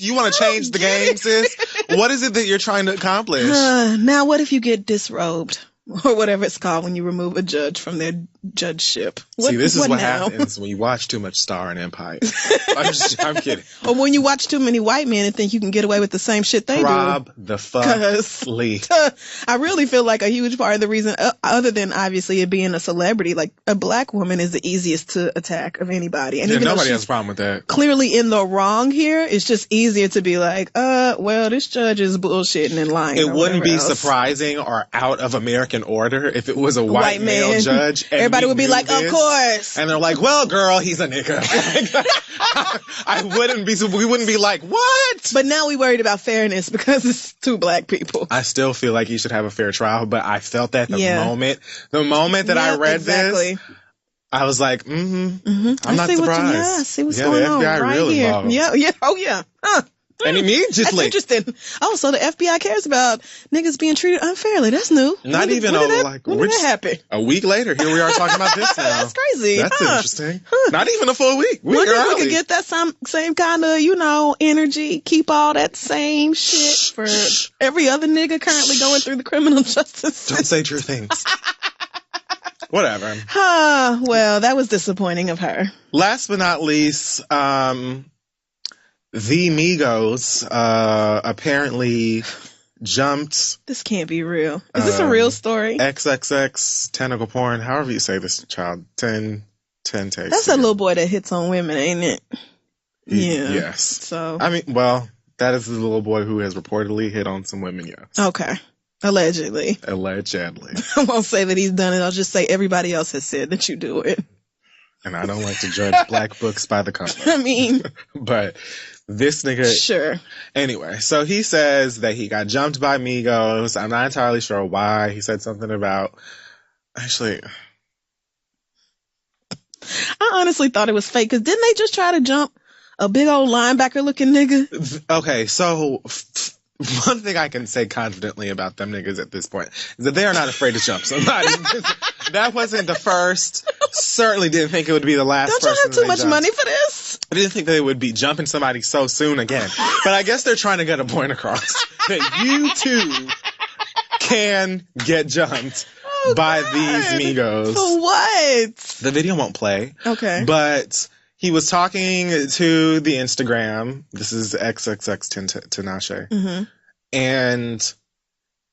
you want to change the game, sis? What is it that you're trying to accomplish? Now what if you get disrobed? Or whatever it's called when you remove a judge from their judgeship. See, this is what happens when you watch too much Star and Empire. I'm kidding. Or when you watch too many white men and think you can get away with the same shit they do. The fuck Lee. I really feel like a huge part of the reason, other than obviously it being a celebrity, like a black woman is the easiest to attack of anybody. And even nobody has a problem with that. Clearly in the wrong here, it's just easier to be like, well, this judge is bullshitting and lying. It wouldn't be surprising or out of American in order, if it was a white male man. judge, and Everybody we would be knew like, of this, course. and they're like, well, girl, he's a nigga. We wouldn't be like, what? But now we worried about fairness because it's two black people. I still feel like he should have a fair trial, but I felt that the moment that I read this, I was like, I'm not surprised. I see what's going on FBI right really here. involved. Yeah, oh yeah. Huh. And immediately. That's interesting. Oh, so the FBI cares about niggas being treated unfairly. That's new. Not when even did when did that happen? A week later, here we are talking about this now. That's crazy. That's interesting. Not even a full week. Wonder if we could get that same kind of, energy, keep all that same shit for every other nigga currently going through the criminal justice system. Don't say true things. Whatever. Well, that was disappointing of her. Last but not least, the Migos apparently jumped. This can't be real. Is this a real story? XXX tentacle porn, however you say this, child. 10 takes. That's a little boy that hits on women, ain't it? Yeah. Yes. So. I mean, well, that is the little boy who has reportedly hit on some women, yes. Okay. Allegedly. I won't say that he's done it. I'll just say everybody else has said that you do it. And I don't like to judge black books by the cover. I mean. But this nigga. Sure. Anyway, so he says that he got jumped by Migos. I'm not entirely sure why. He said something about. Actually. I honestly thought it was fake, because didn't they just try to jump a big old linebacker looking nigga? Okay, so one thing I can say confidently about them niggas at this point is that they are not afraid to jump somebody. That wasn't the first. Certainly didn't think it would be the last. Don't y'all have too much money for this? I didn't think they would be jumping somebody so soon again. But I guess they're trying to get a point across that you too can get jumped by these Migos. For what? The video won't play. Okay. But he was talking to the Instagram. This is XXX Tinashe. Mm-hmm. And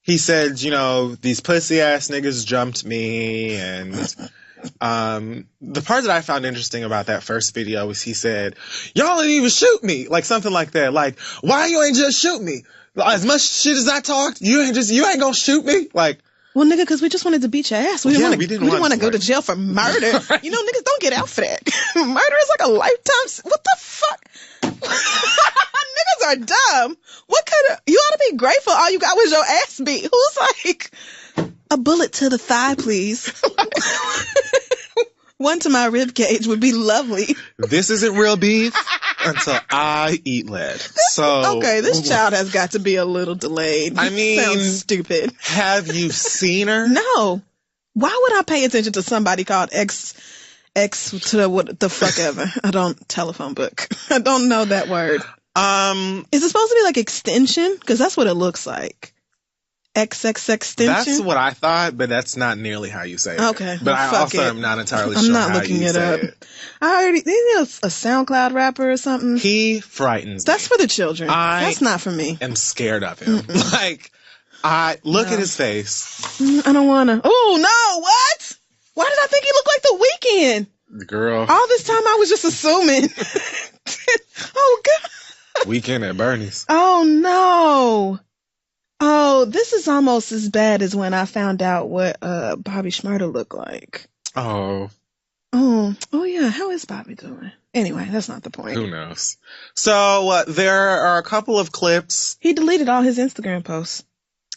he said, these pussy ass niggas jumped me. And the part that I found interesting about that first video was he said, y'all didn't even shoot me. Like something like that. Like, why you ain't just shoot me? As much shit as I talked, you ain't gonna shoot me? Like, well, nigga, because we just wanted to beat your ass. We didn't want to go to jail for murder. Right. Niggas don't get out for that. Murder is like a lifetime. What the fuck? Niggas are dumb. What kind of? You ought to be grateful all you got was your ass beat. Who's like, a bullet to the thigh, please? One to my rib cage would be lovely. This isn't real beef until I eat lead. So okay, this child has got to be a little delayed. I mean, sounds stupid. Have you seen her? No. Why would I pay attention to somebody called X to what the fuck ever? I don't telephone book. I don't know that word. Is it supposed to be like extension? Because that's what it looks like. XXX extension? That's what I thought, but that's not nearly how you say it. Okay. But I also am not entirely sure how you say it. I already, is he a SoundCloud rapper or something? He frightens me. That's for the children. That's not for me. I'm scared of him. Mm-mm. Like, look at his face. I don't want to. Oh, no, what? Why did I think he looked like The Weeknd? Girl. All this time I was just assuming. Oh, God. Weekend at Bernie's. Oh, no. Oh, this is almost as bad as when I found out what Bobby Shmurda looked like. Oh Yeah. How is Bobby doing? Anyway, that's not the point. Who knows? So there are a couple of clips. He deleted all his Instagram posts.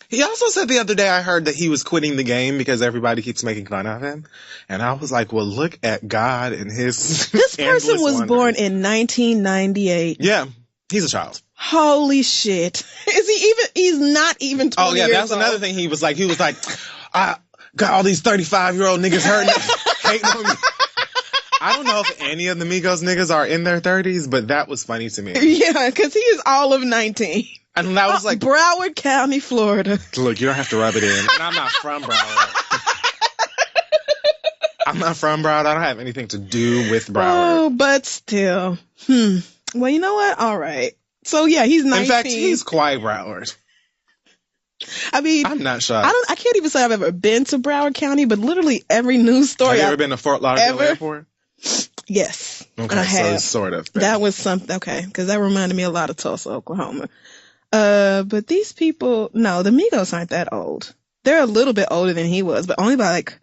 He also said the other day, I heard that he was quitting the game because everybody keeps making fun of him. And I was like, well, look at God and his This person was born in 1998. Yeah. He's a child. Holy shit. He's not even 20 Oh, yeah, years that's old. another thing he was like, I got all these 35-year-old niggas hating on me. I don't know if any of the Migos niggas are in their 30s, but that was funny to me. Yeah, because he is all of 19. And that was like... Broward County, Florida. Look, you don't have to rub it in. And I'm not from Broward. I don't have anything to do with Broward. Oh, but still. Well, you know what? All right. So, yeah, he's 19. In fact, he's quite Broward. I mean, I'm not shocked. I can't even say I've ever been to Broward County, but literally every news story. Have you ever been to Fort Lauderdale Airport? Yes. Okay, I have. So sort of. That was something. Okay, because that reminded me a lot of Tulsa, Oklahoma. But these people, no, the Migos aren't that old. They're a little bit older than he was, but only by like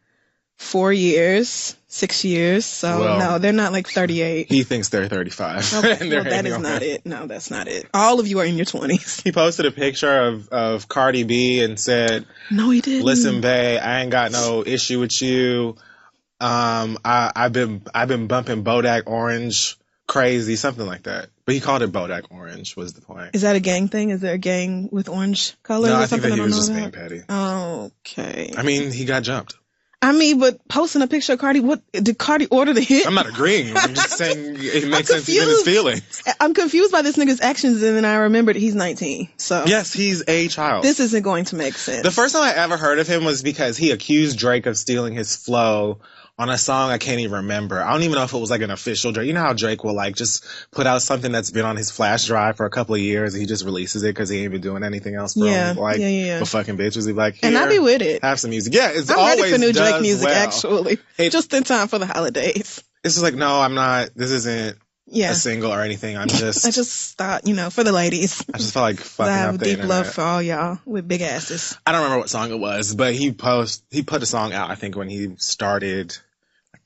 4 years, 6 years. So Well, no, they're not like 38. He thinks they're 35. Okay, and they're well, that hanging is on not her. it. No, that's not it. All of you are in your 20s. He posted a picture of Cardi B and said, No, he didn't. "Listen, bae, I ain't got no issue with you. I've been bumping Bodak Orange crazy, something like that." But he called it Bodak Orange was the point. Is that a gang thing? Is there a gang with orange colors No, or I think something? that he I was don't just know being about? petty. Okay. I mean, he got jumped. I mean, but posting a picture of Cardi, what did Cardi order the hit? I'm not agreeing. I'm just saying it makes sense in his confused. feelings. I'm confused by this nigga's actions, and then I remembered he's 19. So Yes, he's a child. this isn't going to make sense. The first time I ever heard of him was because he accused Drake of stealing his flow on a song I can't even remember. I don't even know if it was like an official Drake. You know how Drake will like just put out something that's been on his flash drive for a couple of years and he just releases it because he ain't been doing anything else for Yeah, like yeah. for fucking bitches. He'd be like, And I "Here, be with it. have some music." Yeah, it's I'm always ready for new Drake does music, well. actually. Just in time for the holidays. It's just like, no, I'm not. This isn't Yeah. a single or anything. I'm just. I just thought, for the ladies. I just felt like I fucking have up the deep internet. love for all y'all with big asses. I don't remember what song it was, but he put a song out. I think when he started.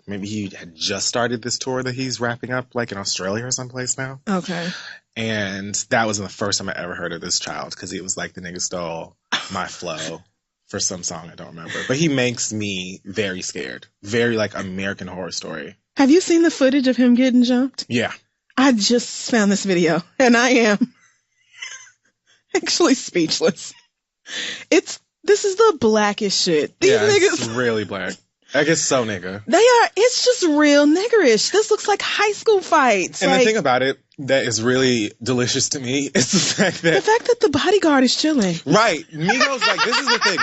Maybe he had just started this tour that he's wrapping up, like in Australia or someplace now. Okay. And that was the first time I ever heard of this child because he was like, the nigga stole my flow for some song I don't remember. But he makes me very scared. Very like American Horror Story. Have you seen the footage of him getting jumped? Yeah. I just found this video, and I am actually speechless. This is the blackest shit. These It's niggas, really black. I guess so, nigga. it's just real niggerish. This looks like high school fights. And like, the thing about it that is really delicious to me is the fact the fact that the bodyguard is chilling. right, Migos, like, this is the thing.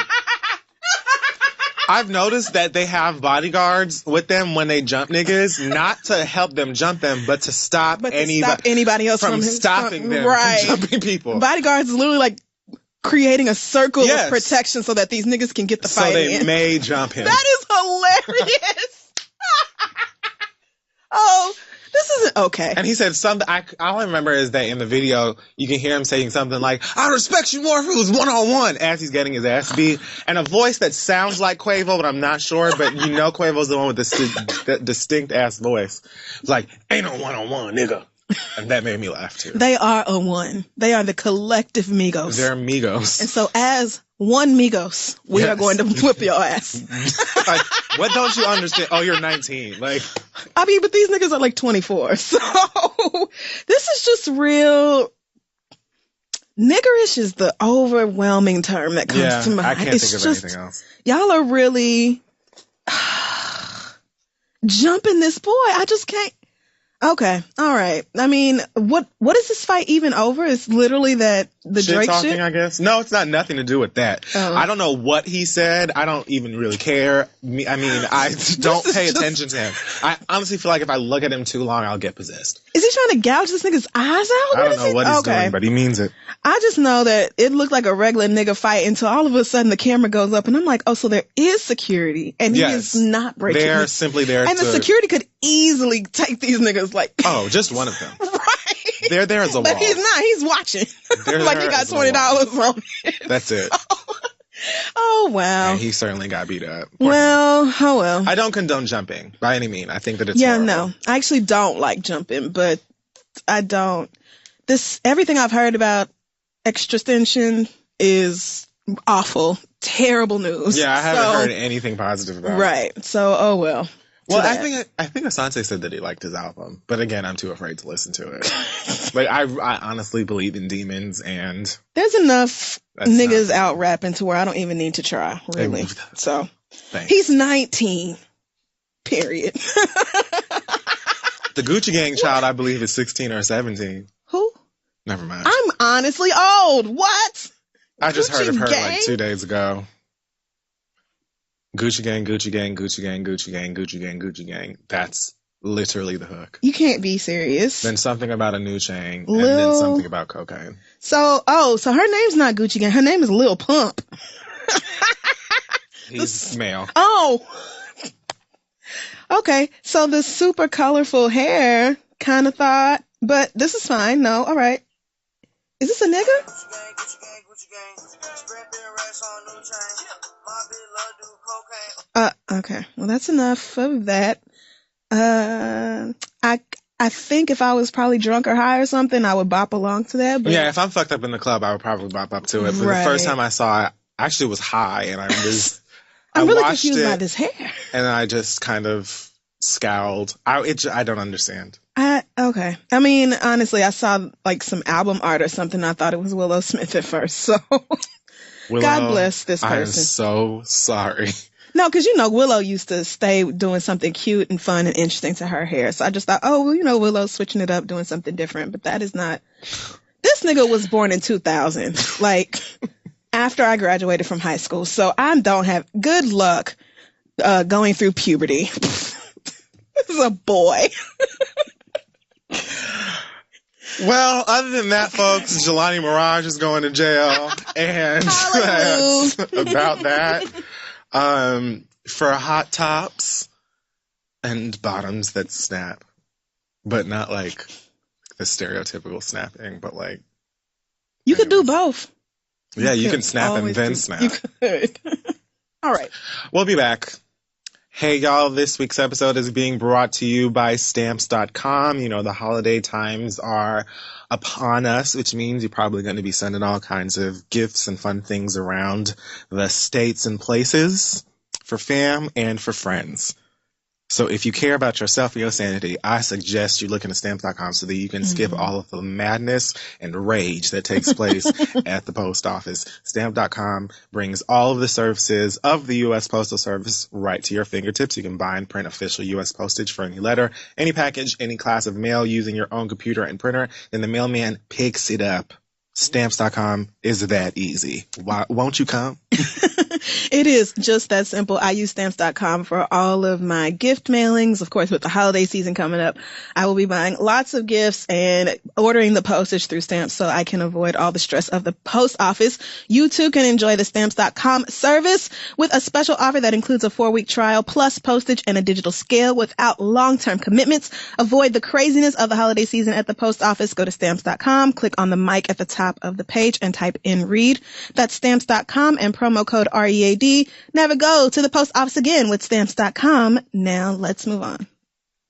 I've noticed that they have bodyguards with them when they jump niggas, not to help them jump them, but to stop anybody else from from stopping them right. from jumping people. Bodyguards is literally like creating a circle Yes. of protection so that these niggas can get the So fight they in. may jump him. That is hilarious. Oh, this isn't okay. And he said something, all I remember is that in the video, you can hear him saying something like, "I respect you more if it was one-on-one," as he's getting his ass beat. And a voice that sounds like Quavo, but I'm not sure, but you know Quavo's the one with the distinct ass voice. It's like, "Ain't no one-on-one, nigga." And that made me laugh too. They are a one. They are the collective Migos. They're amigos. And so as one Migos, we Yes. are going to whip your ass. Like, what don't you understand? Oh, you're 19. Like, I mean, but these niggas are like 24. So this is just real. Niggerish is the overwhelming term that comes to mind. I can't It's think of just, anything else. y'all are really jumping this boy. I just can't. Okay. All right. I mean, what is this fight even over? It's literally that the Shit Drake talking, shit. I guess. No, it's not nothing to do with that. Oh. I don't know what he said. I don't even really care. I mean, I don't is pay just- attention to him. I honestly feel like if I look at him too long, I'll get possessed. Is he trying to gouge this nigga's eyes out? I don't know what he's okay. doing, but he means it. I just know that it looked like a regular nigga fight until all of a sudden the camera goes up and I'm like, oh, so there is security and he Yes. is not breaking They're it. simply there And to... the security could easily take these niggas like, Oh, just one of them. right. They're there as a But wall. he's not. He's watching. They're like there he got as a wall. $20 on it. That's it. Oh, wow. And he certainly got beat up. Poor Well, oh well. I don't condone jumping by any means. I think that it's Yeah, horrible. no. I actually don't like jumping, but I don't. Everything I've heard about extrastension is awful. Terrible news. Yeah, I haven't So- heard anything positive about it. Right. So, oh well. Well, To I that. think Asante said that he liked his album, but again, I'm too afraid to listen to it. Like, I honestly believe in demons, and There's enough That's niggas not- out rapping to where I don't even need to try, really. So, thanks. he's 19. Period. The Gucci Gang child, I believe, is 16 or 17. Who? Never mind. I'm honestly old. What? I just heard of her Gucci Gang? like 2 days ago. Gucci Gang, Gucci Gang, Gucci Gang, Gucci Gang, Gucci Gang, Gucci Gang. That's literally the hook. You can't be serious. Then something about a new chain, and then Lil- something about cocaine. So her name's not Gucci Gang. Her name is Lil Pump. He's male. Oh. Okay. So the super colorful hair kind of thought, but this is fine. No. All right. Is this a nigga? Okay. Well, that's enough of that. I think if I was probably drunk or high or something, I would bop along to that. But yeah, if I'm fucked up in the club, I would probably bop up to it. But Right. the first time I saw it, I actually was high, and I was. I'm I really watched confused it, by this hair. and I just kind of scowled. I don't understand. Okay. I mean, honestly, I saw like some album art or something. I thought it was Willow Smith at first. So Willow, God bless this I am person. so sorry. No, because you know Willow used to stay doing something cute and fun and interesting to her hair. So I just thought, oh, well, you know, Willow's switching it up, doing something different. But that is not. This nigga was born in 2000, like after I graduated from high school. So I don't have good luck going through puberty. This is a boy. Well, other than that, folks, Jelani Mirage is going to jail, and that's about that. For hot tops and bottoms that snap, but not like the stereotypical snapping, but like you could do both. Yeah, you can snap and then snap. You could. All right. We'll be back. Hey, y'all, this week's episode is being brought to you by Stamps.com. You know, the holiday times are upon us, which means you're probably going to be sending all kinds of gifts and fun things around the states and places for fam and for friends. So if you care about yourself and your sanity, I suggest you look into Stamps.com so that you can skip all of the madness and rage that takes place at the post office. Stamp.com brings all of the services of the U.S. Postal Service right to your fingertips. You can buy and print official U.S. postage for any letter, any package, any class of mail using your own computer and printer. Then the mailman picks it up. Stamps.com is that easy. Why won't you come? It is just that simple. I use Stamps.com for all of my gift mailings. Of course, with the holiday season coming up, I will be buying lots of gifts and ordering the postage through Stamps so I can avoid all the stress of the post office. You too can enjoy the Stamps.com service with a special offer that includes a 4-week trial plus postage and a digital scale without long-term commitments. Avoid the craziness of the holiday season at the post office. Go to Stamps.com, click on the mic at the top of the page and type in read. That's Stamps.com and promo code READ. Never go to the post office again with Stamps.com. Now let's move on.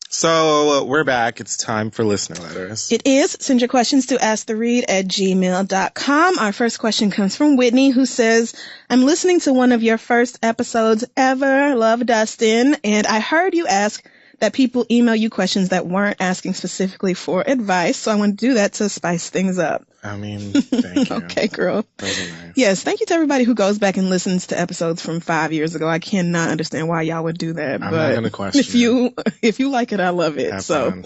So we're back. It's time for listener letters. It is. Send your questions to asktheread@gmail.com. Our first question comes from Whitney, who says, I'm listening to one of your first episodes ever. Love, Dustin. And I heard you ask that people email you questions that weren't asking specifically for advice. So I want to do that to spice things up. I mean, thank you. Okay, girl. Those are nice. Yes, thank you to everybody who goes back and listens to episodes from 5 years ago. I cannot understand why y'all would do that. I'm but not going to question if you like it, I love it. Have So fun.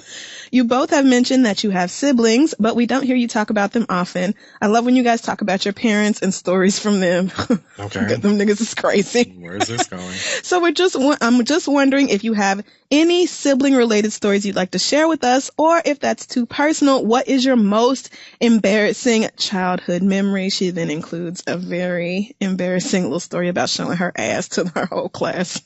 you both have mentioned that you have siblings, but we don't hear you talk about them often. I love when you guys talk about your parents and stories from them. Okay. Them niggas is crazy. Where's this going? So I'm just wondering if you have any sibling related stories you'd like to share with us, or if that's too personal, what is your most embarrassing childhood memory? She then includes a very embarrassing little story about showing her ass to her whole class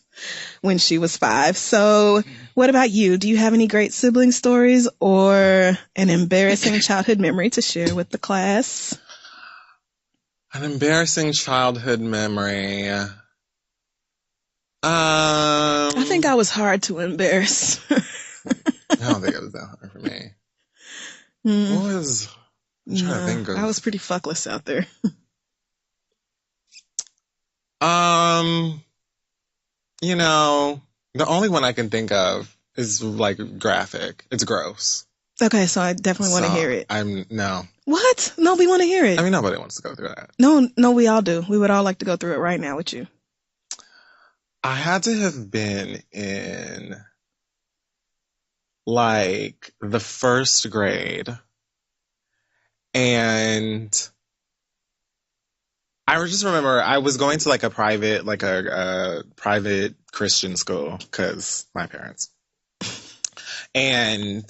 when she was 5. So what about you? Do you have any great sibling stories or an embarrassing childhood memory to share with the class? An embarrassing childhood memory. I think I was hard to embarrass. I don't think it was that hard for me. What was... I'm trying to think of... I was pretty fuckless out there. You know, the only one I can think of is like graphic. It's gross. Okay, so I definitely want to hear it. No. What? No, we want to hear it. I mean, nobody wants to go through that. No, we all do. We would all like to go through it right now with you. I had to have been in like the first grade, and I just remember I was going to like a private Christian school because my parents, and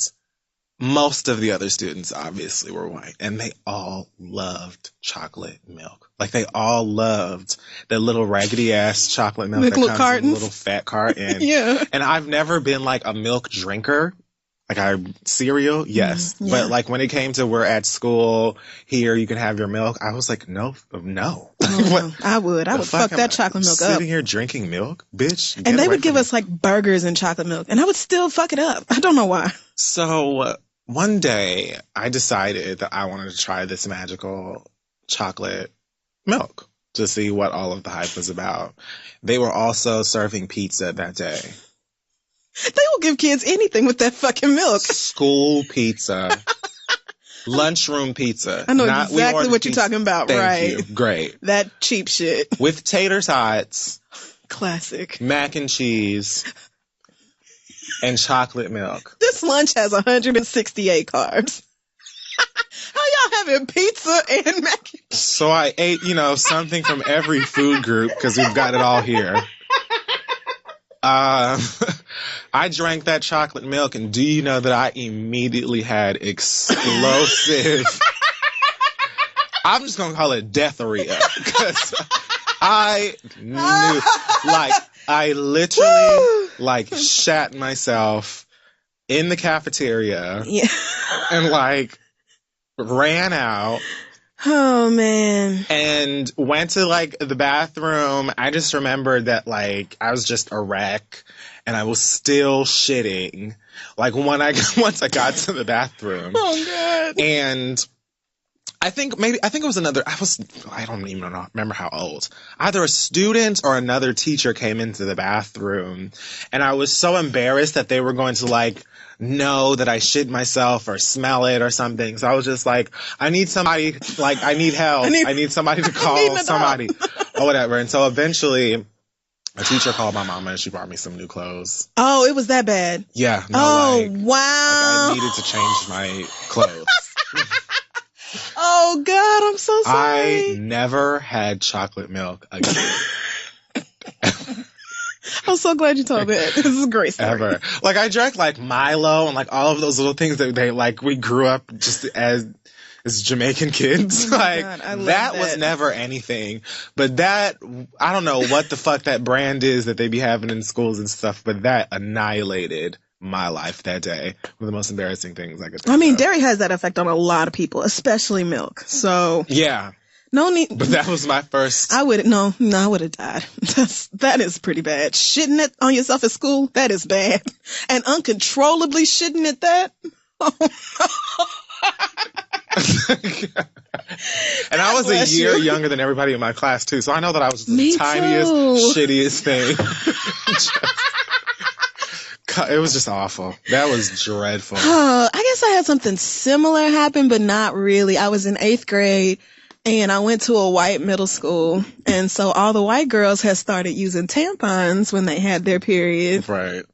most of the other students obviously were white, and they all loved chocolate milk. Like they all loved the little raggedy ass chocolate milk that comes in a little fat carton. Yeah. And I've never been like a milk drinker. Like our cereal, yes. Yeah. But like when it came to we're at school, here you can have your milk, I was like, no. Oh, no. I would fuck that chocolate milk up. Sitting here drinking milk, bitch. And they would give us like burgers and chocolate milk, and I would still fuck it up. I don't know why. So one day I decided that I wanted to try this magical chocolate milk to see what all of the hype was about. They were also serving pizza that day. They will give kids anything with that fucking milk. School pizza. Lunchroom pizza. I know exactly what you're talking about, Thank right? you. Great. That cheap shit. With tater tots. Classic. Mac and cheese. And chocolate milk. This lunch has 168 carbs. How y'all having pizza and mac and cheese? So I ate, something from every food group because we've got it all here. I drank that chocolate milk, and do you know that I immediately had explosive... I'm just going to call it deatheria, because I knew, I literally, shat myself in the cafeteria, and, ran out. Oh, man. And went to, the bathroom. I just remembered that, I was just a wreck, and I was still shitting. Once I got to the bathroom. Oh, God. And I think it was I don't even remember how old. Either a student or another teacher came into the bathroom, and I was so embarrassed that they were going to, know that I shit myself or smell it or something. So I was just like, I need somebody, I need help. I need somebody to call somebody or whatever. And so eventually a teacher called my mama and she brought me some new clothes. Oh, it was that bad? Yeah. No, wow. I needed to change my clothes. Oh, God, I'm so sorry. I never had chocolate milk again. I'm so glad you told that. This is a great story. Ever. I drank Milo and all of those little things that they we grew up just as Jamaican kids. Oh God, I love that was never anything. But that, I don't know what the fuck that brand is that they be having in schools and stuff, but that annihilated my life that day. One of the most embarrassing things I could think of. Dairy has that effect on a lot of people, especially milk. So yeah. No need. But that was my first. I would have died. That is pretty bad. Shitting it on yourself at school, that is bad. And uncontrollably shitting at that. And I was a year younger than everybody in my class too, so I know that I was the tiniest, shittiest thing. It was just awful. That was dreadful. I guess I had something similar happen, but not really. I was in 8th grade. And I went to a white middle school, and so all the white girls had started using tampons when they had their period. Right.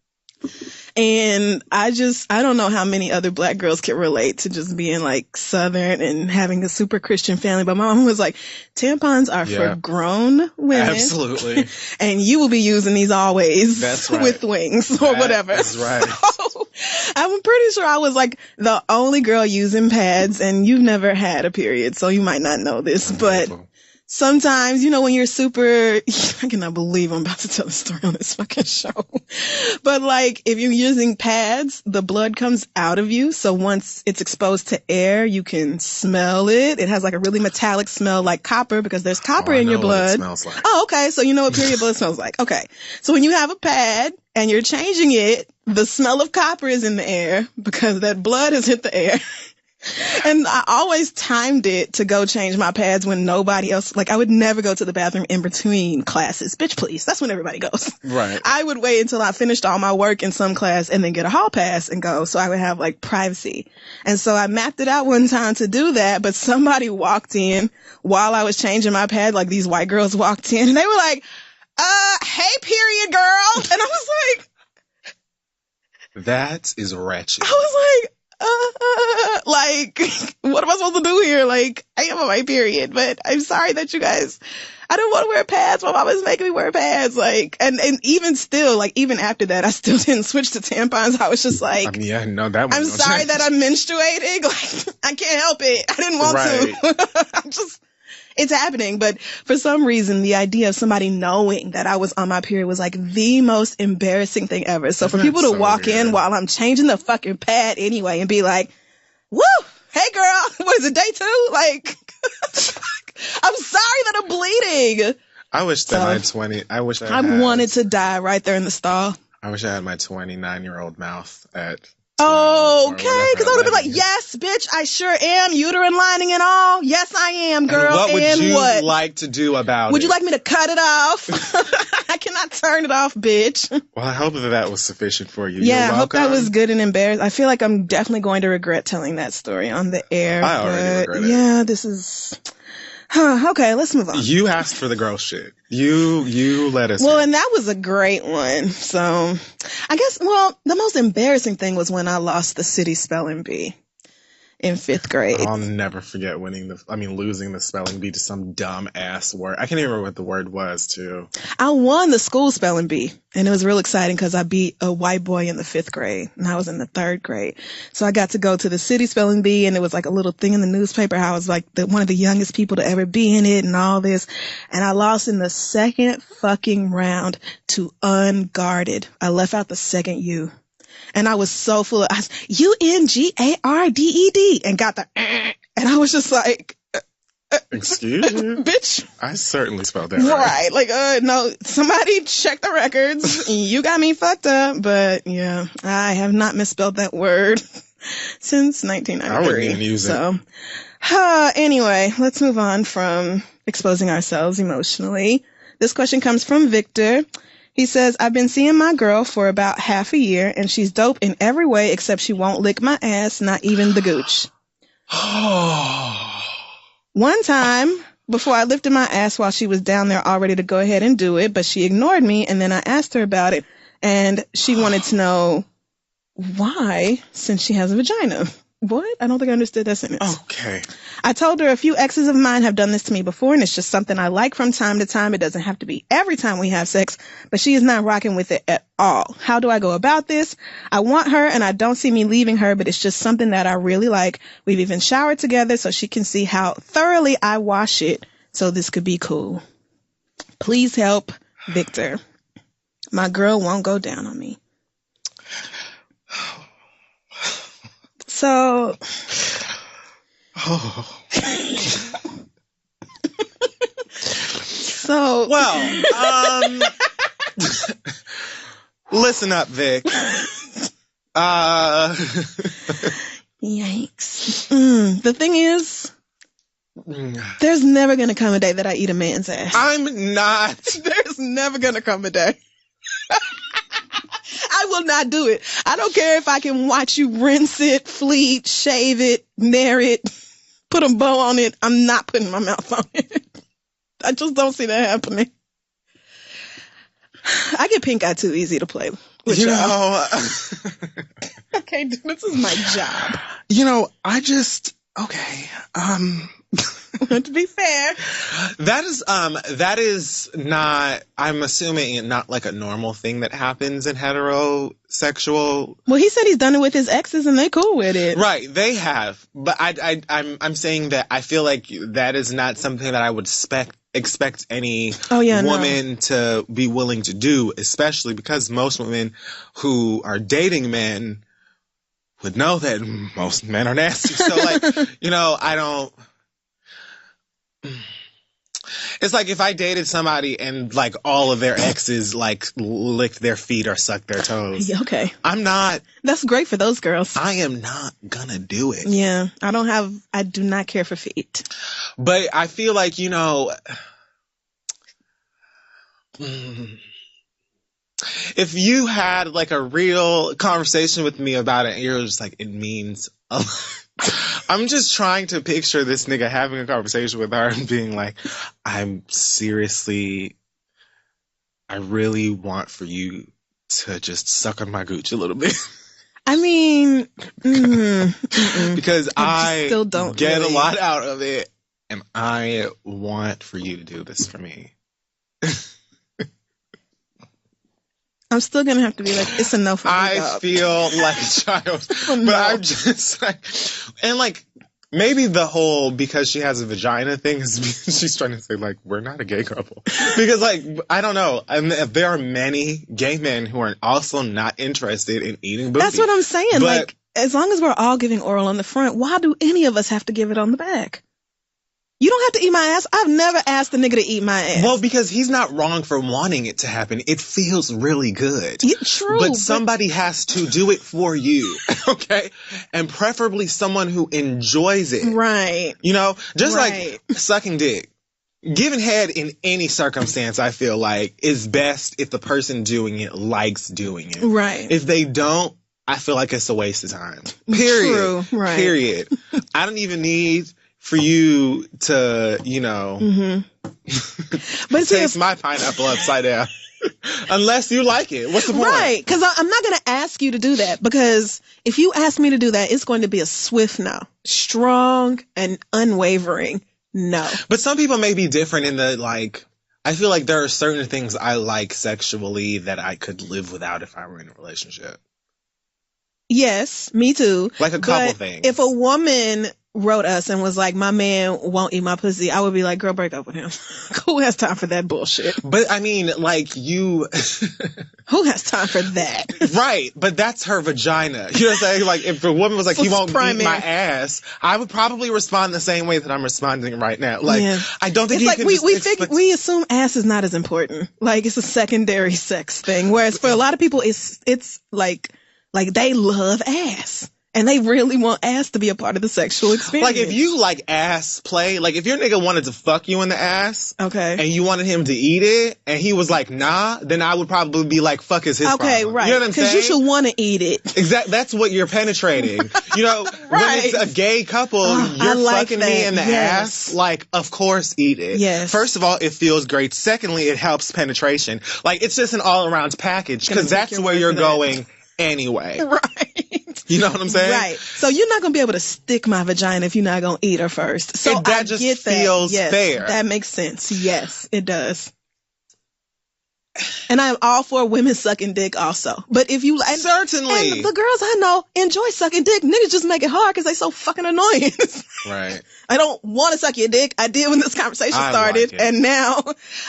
And I don't know how many other black girls can relate to just being Southern and having a super Christian family. But my mom was like, tampons are for grown women. Absolutely. And you will be using these always. That's right. With wings or whatever. That's right. So, I'm pretty sure I was the only girl using pads, and you've never had a period, so you might not know this, but sometimes, when you're super, I cannot believe I'm about to tell the story on this fucking show. But if you're using pads, the blood comes out of you. So once it's exposed to air, you can smell it. It has a really metallic smell like copper because there's copper in your blood. What it smells like. Oh, okay. So you know what period blood smells like. Okay. So when you have a pad and you're changing it, the smell of copper is in the air because that blood has hit the air. And I always timed it to go change my pads when nobody else, I would never go to the bathroom in between classes. Bitch, please. That's when everybody goes. Right. I would wait until I finished all my work in some class and then get a hall pass and go. So I would have privacy. And so I mapped it out one time to do that, but somebody walked in while I was changing my pad. These white girls walked in and they were like, hey, period girl. And I was like, that is wretched. I was like, what am I supposed to do here? I am on my period, but I'm sorry that you guys, I don't want to wear pads. My mama's making me wear pads. And even still, even after that, I still didn't switch to tampons. I was just yeah, no, that was I'm sorry change. That I'm menstruating. I can't help it. I didn't want to. It's happening. But for some reason, the idea of somebody knowing that I was on my period was like the most embarrassing thing ever. So for people to walk in while I'm changing the fucking pad anyway and be like, woo, hey girl, what is it, day 2? Like, I'm sorry that I'm bleeding. I wish that I wanted to die right there in the stall. I wish I had my 29-year-old mouth at. Okay, because I would have been like, yes, bitch, I sure am, uterine lining and all. Yes, I am, girl. And what would you like to do about it? Would you like me to cut it off? I cannot turn it off, bitch. Well, I hope that was sufficient for you. Yeah, I hope that was good and embarrassed. I feel like I'm definitely going to regret telling that story on the air. I already regret it. Yeah, this is... Okay, let's move on. You asked for the girl shit. You let us. Well, and that was a great one. So, I guess, the most embarrassing thing was when I lost the city spelling bee in 5th grade. I'll never forget losing the spelling bee to some dumb ass word. I can't even remember what the word was, too. I won the school spelling bee, and it was real exciting because I beat a white boy in the 5th grade, and I was in the 3rd grade. So I got to go to the city spelling bee, and it was like a little thing in the newspaper how I was like one of the youngest people to ever be in it and all this. And I lost in the 2nd fucking round to unguarded. I left out the 2nd U. And I was so full of UNGARDED and got the and I was just like, excuse me, bitch. I certainly spelled that right. Like, no, somebody check the records. You got me fucked up. But yeah, I have not misspelled that word since 1993. I wouldn't even use it. Anyway, let's move on from exposing ourselves emotionally. This question comes from Victor. He says, I've been seeing my girl for about half a year, and she's dope in every way except she won't lick my ass, not even the gooch. One time, before I lifted my ass while she was down there all ready to go ahead and do it, but she ignored me, and then I asked her about it, and she wanted to know why, since she has a vagina. What? I don't think I understood that sentence. Okay. I told her a few exes of mine have done this to me before, and it's just something I like from time to time. It doesn't have to be every time we have sex, but she is not rocking with it at all. How do I go about this? I want her, and I don't see me leaving her, but it's just something that I really like. We've even showered together so she can see how thoroughly I wash it, so this could be cool. Please help, Victor. My girl won't go down on me. So, listen up, Vic. Yikes. The thing is, there's never gonna come a day that I eat a man's ass. I'm not. There's never gonna come a day. I will not do it. I don't care if I can watch you rinse it, fleet, shave it, nair it, put a bow on it. I'm not putting my mouth on it. I just don't see that happening. I get pink eye too easy to play with. You know, okay, this is my job. You know, okay. To be fair, that is not, I'm assuming, not like a normal thing that happens in heterosexual. Well, he said he's done it with his exes and they cool with it. Right, they have. But I'm saying that I feel like that is not something that I would expect any woman to be willing to do, especially because most women who are dating men would know that most men are nasty. So like, you know, I don't. It's like if I dated somebody and like all of their exes like licked their feet or sucked their toes. Okay. I'm not. That's great for those girls. I am not gonna do it. Yeah. I do not care for feet. But I feel like, you know, if you had like a real conversation with me about it and you're just like, it means a lot. I'm just trying to picture this nigga having a conversation with her and being like, I really want for you to just suck on my gooch a little bit. I mean, because I still don't get a lot out of it and I want for you to do this for me. I'm still going to have to be like, it's a no for me. I feel like a child, but I'm just like, and like, maybe the whole because she has a vagina thing is she's trying to say, like, we're not a gay couple. Because, like, I don't know. I mean, there are many gay men who are also not interested in eating booty. That's what I'm saying. But, like, as long as we're all giving oral on the front, why do any of us have to give it on the back? You don't have to eat my ass. I've never asked a nigga to eat my ass. well, because he's not wrong for wanting it to happen. It feels really good. Yeah, true. But somebody has to do it for you, okay? And preferably someone who enjoys it. Right. You know, just Right. like sucking dick. Giving head in any circumstance, I feel like, is best if the person doing it likes doing it. Right. If they don't, I feel like it's a waste of time. Period. True. Right. Period. I don't even need for you to, you know, But see, taste my pineapple upside down. Unless you like it. What's the point? right. Because I'm not going to ask you to do that. Because if you ask me to do that, it's going to be a swift no. Strong and unwavering no. But some people may be different in the, like, I feel like there are certain things I like sexually that I could live without if I were in a relationship. Yes, me too. Like a couple But things. if a woman wrote us and was like, my man won't eat my pussy, I would be like, girl, break up with him. Who has time for that bullshit? But I mean, like, you, Who has time for that? right, but that's her vagina. You know what I'm saying? Like, if a woman was like, he won't Primary. eat my ass, I would probably respond the same way that I'm responding right now. Like, Yeah. I don't think It's he like can we just think we assume ass is not as important. Like it's a secondary sex thing. Whereas for a lot of people, it's like they love ass and they really want ass to be a part of the sexual experience. Like, if you like ass play, like, if your nigga wanted to fuck you in the ass, okay, and you wanted him to eat it, and he was like, nah, then I would probably be like, fuck is his okay, problem. right? You know what I'm saying? Because you should want to eat it. Exactly. That's what you're penetrating. You know, when it's a gay couple, Oh, I you're like fucking that. me in the Yes. ass. Like, of course, eat it. Yes. First of all, it feels great. Secondly, it helps penetration. Like, it's just an all-around package Gonna because take that's your where word you're for that. going anyway. Right. You know what I'm saying? Right. So you're not going to be able to stick my vagina if you're not going to eat her first. So That I just get that. feels Yes, fair. That makes sense. Yes, it does. And I'm all for women sucking dick also. But if you like, Certainly. and the girls I know enjoy sucking dick. Niggas just make it hard because they so fucking annoying. Right. I don't want to suck your dick. I did when this conversation I started. like it. And now,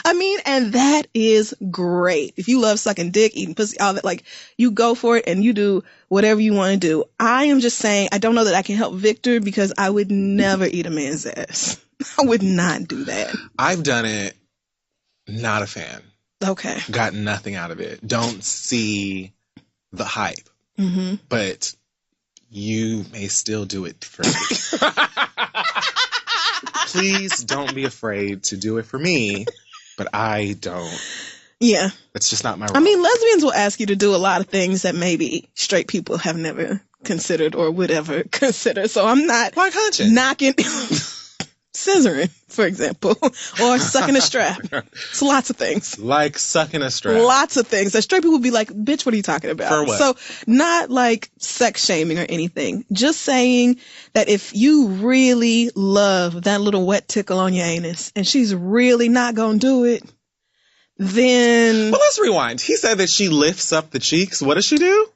I mean, and that is great. If you love sucking dick, eating pussy, all that, like, you go for it and you do whatever you want to do. I am just saying, I don't know that I can help Victor because I would never eat a man's ass. I would not do that. I've done it. Not a fan. Okay. Got nothing out of it. Don't see the hype. Mm-hmm. But you may still do it for me. Please don't be afraid to do it for me, but I don't. Yeah. It's just not my role. I mean, lesbians will ask you to do a lot of things that maybe straight people have never considered or would ever consider. So I'm not why can't you? knocking scissoring, for example, or sucking a strap. It's lots of things. Like sucking a strap. Lots of things that straight people would be like, bitch, what are you talking about? For what? So not like sex shaming or anything. Just saying that if you really love that little wet tickle on your anus and she's really not going to do it, then... Well, let's rewind. He said that she lifts up the cheeks. What does she do?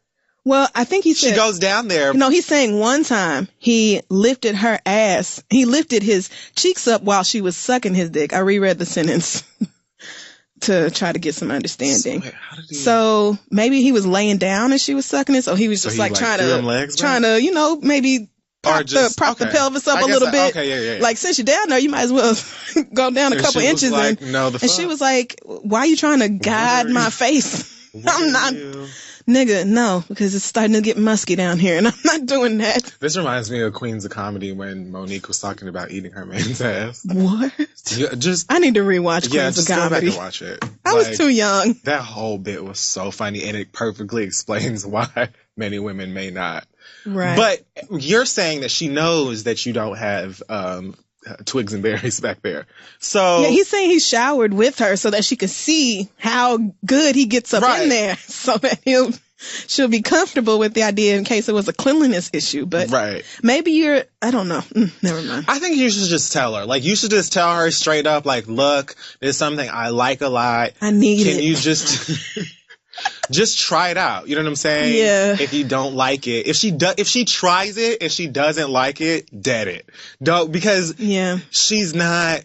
Well, I think he said... She goes down there. No, he's saying one time he lifted her ass. He lifted his cheeks up while she was sucking his dick. I reread the sentence to try to get some understanding. Wait, how did he... So maybe he was laying down and she was sucking it. So he was just he, like, threw them legs back? trying to, you know, maybe prop, prop the pelvis up a little bit. Okay, yeah. Like, since you're down there, you might as well go down a And couple she was inches. like, and, no, the and she fuck? was like, why are you trying to guide are my you- face? I'm not, You- nigga, no, because it's starting to get musky down here and I'm not doing that. This reminds me of Queens of Comedy when Monique was talking about eating her man's ass. What? Yeah, just I need to rewatch yeah, Queens just of go back Comedy. and watch it. I was too young. That whole bit was so funny, and it perfectly explains why many women may not. Right. But you're saying that she knows that you don't have twigs and berries back there. So yeah, he's saying he showered with her so that she could see how good he gets up Right. in there so that she'll be comfortable with the idea in case it was a cleanliness issue. But right. maybe I don't know. Never mind. I think you should just tell her. Like, you should just tell her straight up, like, look, there's something I like a lot. I need Can it. you just... just try it out. You know what I'm saying? Yeah. If you don't like it, if she tries it, if she doesn't like it, dead it. Don't, because she's not.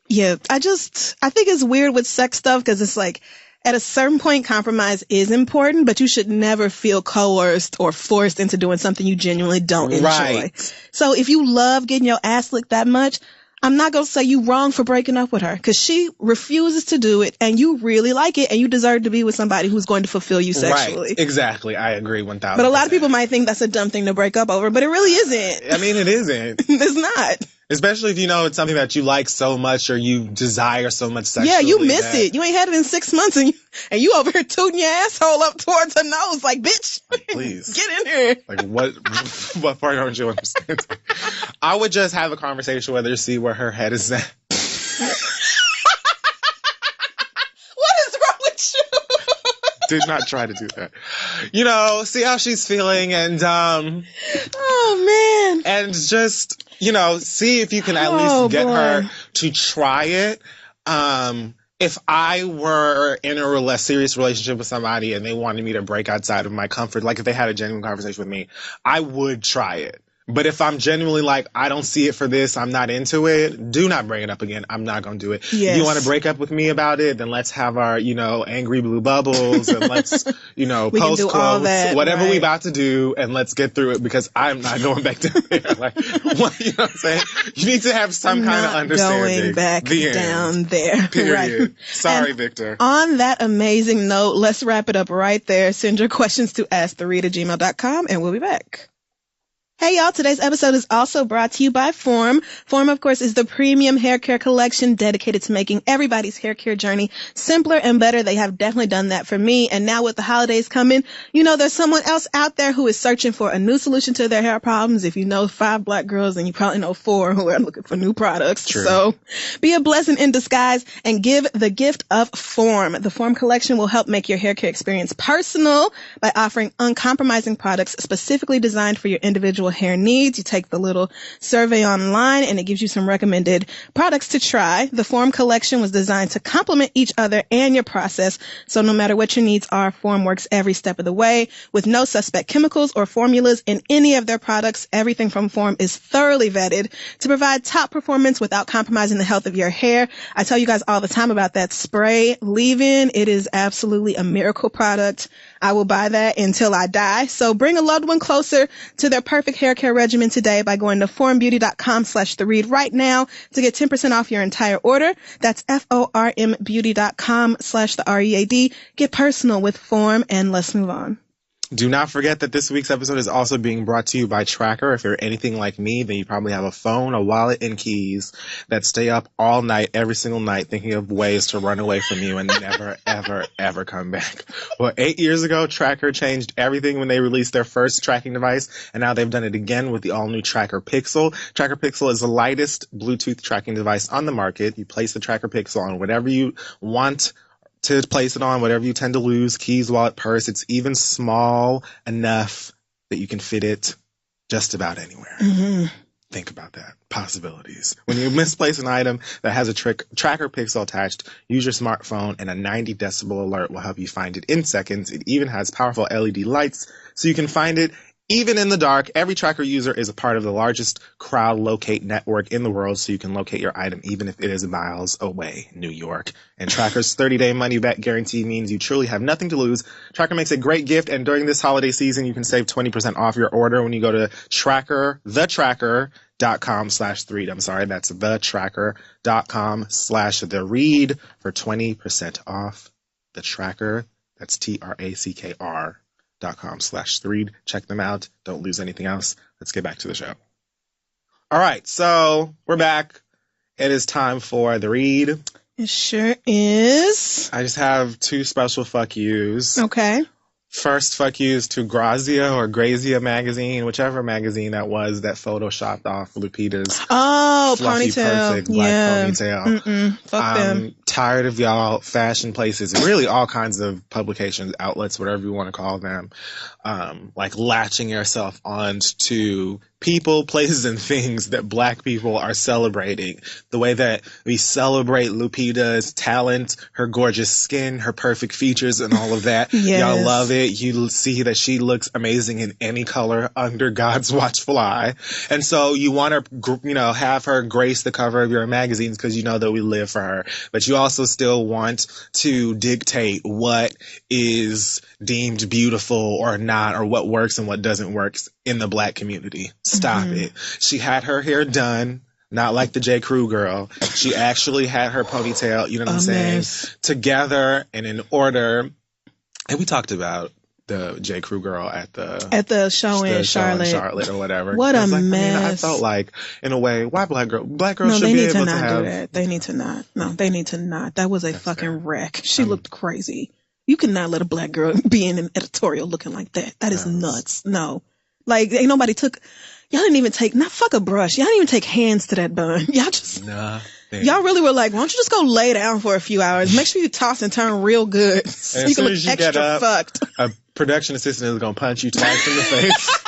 Yeah. I think it's weird with sex stuff because it's like, at a certain point, compromise is important, but you should never feel coerced or forced into doing something you genuinely don't enjoy. Right. So if you love getting your ass licked that much, I'm not going to say you wrong for breaking up with her because she refuses to do it and you really like it and you deserve to be with somebody who's going to fulfill you sexually. Right. Exactly. I agree 1,000%. But a lot of people might think that's a dumb thing to break up over, but it really isn't. I mean, it isn't. It's not. Especially if you know it's something that you like so much or you desire so much sexually. Yeah, you miss it. You ain't had it in 6 months and you over here tooting your asshole up towards her nose like, bitch, like, please. Get in here. Like, what part aren't you understanding? I would just have a conversation with her, see where her head is at. What is wrong with you? Did not try to do that. You know, see how she's feeling and, oh man. And just, you know, see if you can at least get her to try it. If I were in a serious relationship with somebody and they wanted me to break outside of my comfort, like if they had a genuine conversation with me, I would try it. But if I'm genuinely like, I don't see it for this, I'm not into it, do not bring it up again. I'm not going to do it. Yes. If you want to break up with me about it, then let's have our, you know, angry blue bubbles and let's, you know, post quotes, whatever we about to do, and let's get through it because I'm not going back down there. Like, what, you know what I'm saying? You need to have some kind of understanding. Going back down there. Period. Right. Sorry, and Victor. On that amazing note, let's wrap it up right there. Send your questions to asktheread@gmail.com and we'll be back. Hey y'all, today's episode is also brought to you by Form. Form, of course, is the premium hair care collection dedicated to making everybody's hair care journey simpler and better. They have definitely done that for me. And now with the holidays coming, you know, there's someone else out there who is searching for a new solution to their hair problems. If you know 5 black girls, then you probably know 4 who are looking for new products. True. So be a blessing in disguise and give the gift of Form. The Form collection will help make your hair care experience personal by offering uncompromising products specifically designed for your individual hair needs. You take the little survey online and it gives you some recommended products to try. The Form collection was designed to complement each other and your process. So no matter what your needs are, Form works every step of the way with no suspect chemicals or formulas in any of their products. Everything from Form is thoroughly vetted to provide top performance without compromising the health of your hair. I tell you guys all the time about that spray leave-in. It is absolutely a miracle product. I will buy that until I die. So bring a loved one closer to their perfect hair care regimen today by going to formbeauty.com/theread right now to get 10% off your entire order. That's formbeauty.com/theread. Get personal with Form and let's move on. Do not forget that this week's episode is also being brought to you by Tracker. If you're anything like me, then you probably have a phone, a wallet, and keys that stay up all night, every single night, thinking of ways to run away from you and never, ever, ever come back. Well, 8 years ago, Tracker changed everything when they released their first tracking device, and now they've done it again with the all-new Tracker Pixel. Tracker Pixel is the lightest Bluetooth tracking device on the market. You place the Tracker Pixel on whatever you want to place it on, whatever you tend to lose, keys, wallet, purse. It's even small enough that you can fit it just about anywhere. Mm-hmm. Think about that. Possibilities. When you misplace an item that has a Tracker Pixel attached, use your smartphone and a 90 decibel alert will help you find it in seconds. It even has powerful LED lights so you can find it even in the dark. Every Tracker user is a part of the largest crowd locate network in the world, so you can locate your item even if it is miles away. New York. And Tracker's 30-day money-back guarantee means you truly have nothing to lose. Tracker makes a great gift, and during this holiday season, you can save 20% off your order when you go to thetracker.com/theread. I'm sorry, that's thetracker.com/theread for 20% off. The Tracker, that's TRACKR.com/theread. Check them out. Don't lose anything else. Let's get back to the show. All right, so we're back. It is time for the read. It sure is. I just have 2 special fuck yous. Okay. First fuck yous to Grazia or Grazia magazine, whichever magazine that was that photoshopped off Lupita's fluffy, ponytail. perfect black ponytail. Fuck them. Tired of y'all fashion places, really all kinds of publications, outlets, whatever you want to call them, like latching yourself onto people, places, and things that Black people are celebrating. The way that we celebrate Lupita's talent, her gorgeous skin, her perfect features, and all of that. Yes. Y'all love it. You see that she looks amazing in any color under God's watchful eye. And so you want to, have her grace the cover of your magazines because you know that we live for her. But you also still want to dictate what is deemed beautiful or not, or what works and what doesn't work in the Black community. Stop it. She had her hair done, not like the J. Crew girl. She actually had her ponytail, you know what I'm saying, together and in order. And we talked about the J. Crew girl at the show in Charlotte or whatever. What a mess. I felt like, in a way, why black girls no, should they be need able to not have... do that. They need to not. No, they need to not. That was a fucking wreck. She looked crazy. You cannot let a Black girl be in an editorial looking like that. That is nuts. No. Like, ain't nobody y'all didn't even take, not fuck a brush. Y'all didn't even take hands to that bun. Y'all just, y'all really were like, why don't you just go lay down for a few hours? Make sure you toss and turn real good so you can look extra fucked. A production assistant is going to punch you twice in the face.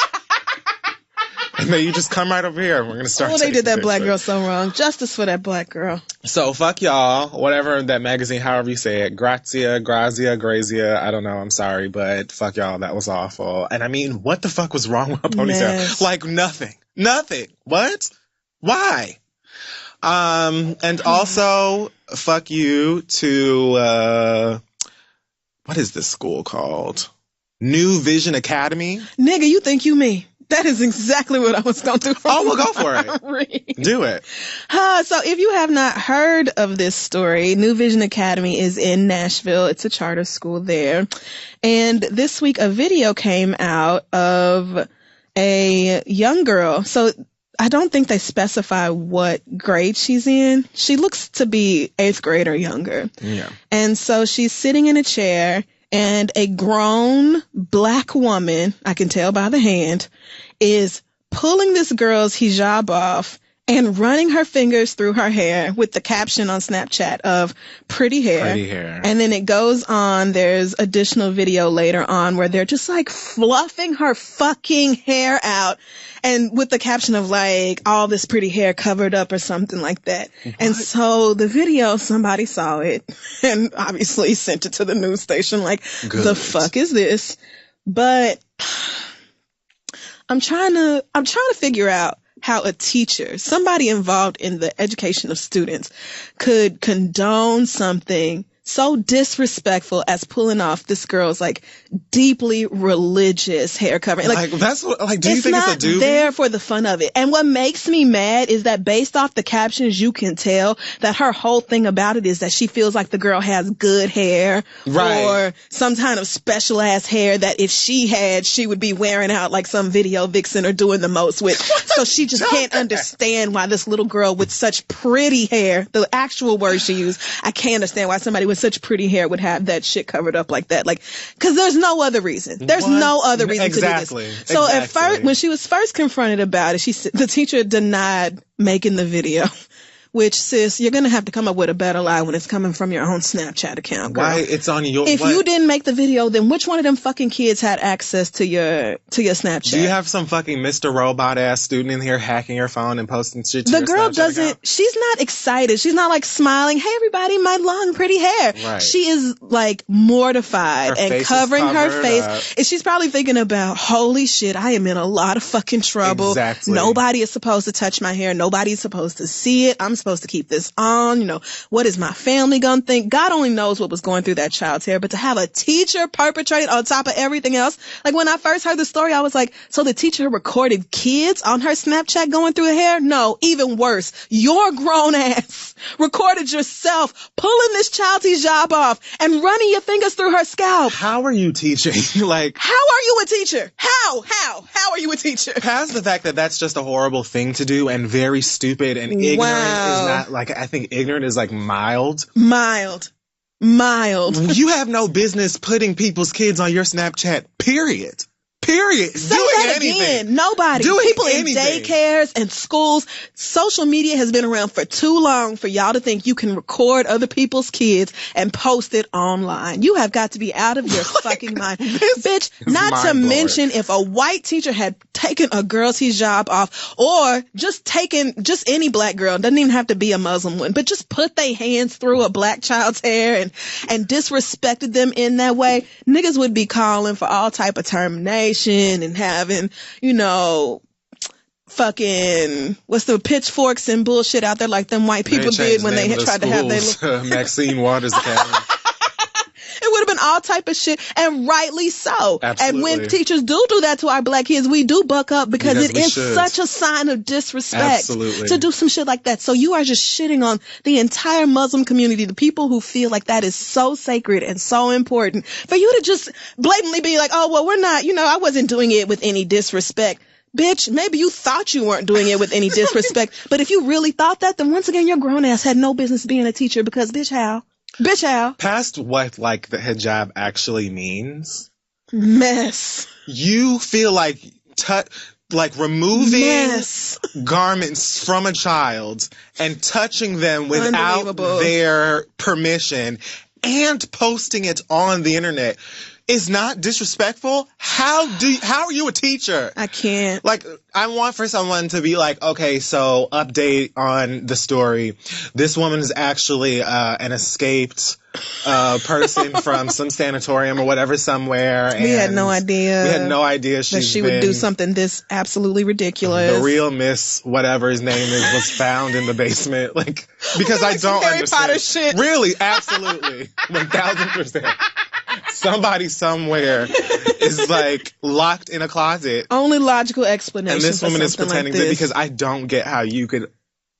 And then you just come right over here and we're going to start. Oh, they did that Black girl so wrong. Justice for that Black girl. So fuck y'all, whatever that magazine, however you say it, Grazia, I don't know, I'm sorry, but fuck y'all, that was awful. And I mean, what the fuck was wrong with a ponytail? Like nothing. What? Why? And also, fuck you to, what is this school called? New Vision Academy? Nigga, you think you me. That is exactly what I was going to do. Oh, well, go for it. Do it. So if you have not heard of this story, New Vision Academy is in Nashville. It's a charter school there. And this week a video came out of a young girl. So I don't think they specify what grade she's in. She looks to be 8th grade or younger. Yeah. And so she's sitting in a chair, and a grown Black woman, I can tell by the hand, is pulling this girl's hijab off and running her fingers through her hair with the caption on Snapchat of pretty hair. Pretty hair. And then it goes on. There's additional video later on where they're just like fluffing her fucking hair out, and with the caption of like, all this pretty hair covered up or something like that. What? And so the video, somebody saw it and obviously sent it to the news station like, the fuck is this? But I'm trying to figure out how a teacher, somebody involved in the education of students, could condone something so disrespectful as pulling off this girl's like deeply religious hair covering. Like that's what, like, do you think it's a doobie? It's not there for the fun of it. And what makes me mad is that based off the captions, you can tell that her whole thing about it is that she feels like the girl has good hair, right, or some kind of special ass hair that if she had, she would be wearing out like some video vixen or doing the most with. So she just can't understand why this little girl with such pretty hair, the actual word she used, I can't understand why somebody with such pretty hair would have that shit covered up like that. Like, cause there's no other reason. There's no other reason to do this. So at first, when she was first confronted about it, the teacher denied making the video. Which, sis, you're going to have to come up with a better lie when it's coming from your own Snapchat account, girl. Why? It's on your... If you didn't make the video, then which one of them fucking kids had access to your Snapchat? Do you have some fucking Mr. Robot-ass student in here hacking your phone and posting shit to your Snapchat account? The girl doesn't... She's not excited. She's not, like, smiling, hey, everybody, my long, pretty hair. Right. She is, like, mortified and covering her face. Up. And she's probably thinking about, holy shit, I am in a lot of fucking trouble. Exactly. Nobody is supposed to touch my hair. Nobody's supposed to see it. I'm supposed to keep this on, what is my family gonna think? God only knows what was going through that child's hair, but to have a teacher perpetrate on top of everything else, like when I first heard the story, I was like, so the teacher recorded kids on her Snapchat going through the hair? No, even worse. Your grown ass recorded yourself pulling this child's hijab off and running your fingers through her scalp. How are you teaching? Like, how are you a teacher? How are you a teacher? Past the fact that that's just a horrible thing to do and very stupid and ignorant is not, like, I think ignorant is like mild. Mild. You have no business putting people's kids on your Snapchat, period. Period. Say Doing that anything. again. Nobody. Doing People anything. in daycares and schools. Social media has been around for too long for y'all to think you can record other people's kids and post it online. You have got to be out of your fucking mind. Bitch, not to mention if a white teacher had taken a girl's hijab off, or just taken just any black girl, doesn't even have to be a Muslim one, but just put their hands through a black child's hair and disrespected them in that way, niggas would be calling for all type of termination and having, fucking, what's the pitchforks and bullshit out there like them white people did when they had tried to have their Maxine Waters Academy. It would have been all type of shit, and rightly so. Absolutely. And when teachers do that to our black kids, we do buck up because it is such a sign of disrespect to do some shit like that. So you are just shitting on the entire Muslim community, the people who feel like that is so sacred and so important. For you to just blatantly be like, oh, well, we're not, I wasn't doing it with any disrespect. Bitch, maybe you thought you weren't doing it with any disrespect, but if you really thought that, then once again, your grown ass had no business being a teacher because, bitch, how? Bitch, how? Past what, the hijab actually means. Mess. You feel like removing garments from a child and touching them without their permission and posting it on the internet is not disrespectful. How are you a teacher? I can't. I want to be like, okay, so update on the story. This woman is actually an escaped person from some sanatorium or whatever somewhere. And we had no idea. We had no idea that she would do something this absolutely ridiculous. The real Miss whatever his name is was found in the basement. Because I don't Harry understand. Potter shit. Really, absolutely, 1000%. Somebody somewhere is locked in a closet. Only logical explanation. And this woman is pretending that because I don't get how you could.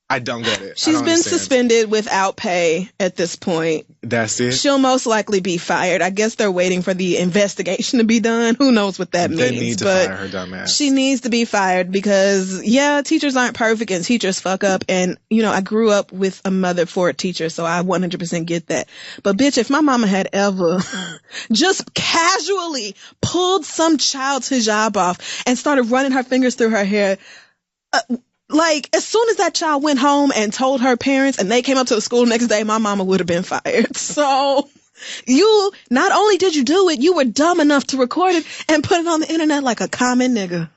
I don't get it. She's been suspended without pay at this point. That's it. She'll most likely be fired. I guess they're waiting for the investigation to be done. Who knows what that means? They need to fire her dumb ass. She needs to be fired because, teachers aren't perfect and teachers fuck up. And, I grew up with a mother for a teacher, so I 100% get that. But bitch, if my mama had ever just casually pulled some child's hijab off and started running her fingers through her hair, as soon as that child went home and told her parents and they came up to the school the next day, my mama would have been fired. So you, not only did you do it, you were dumb enough to record it and put it on the internet like a common nigga.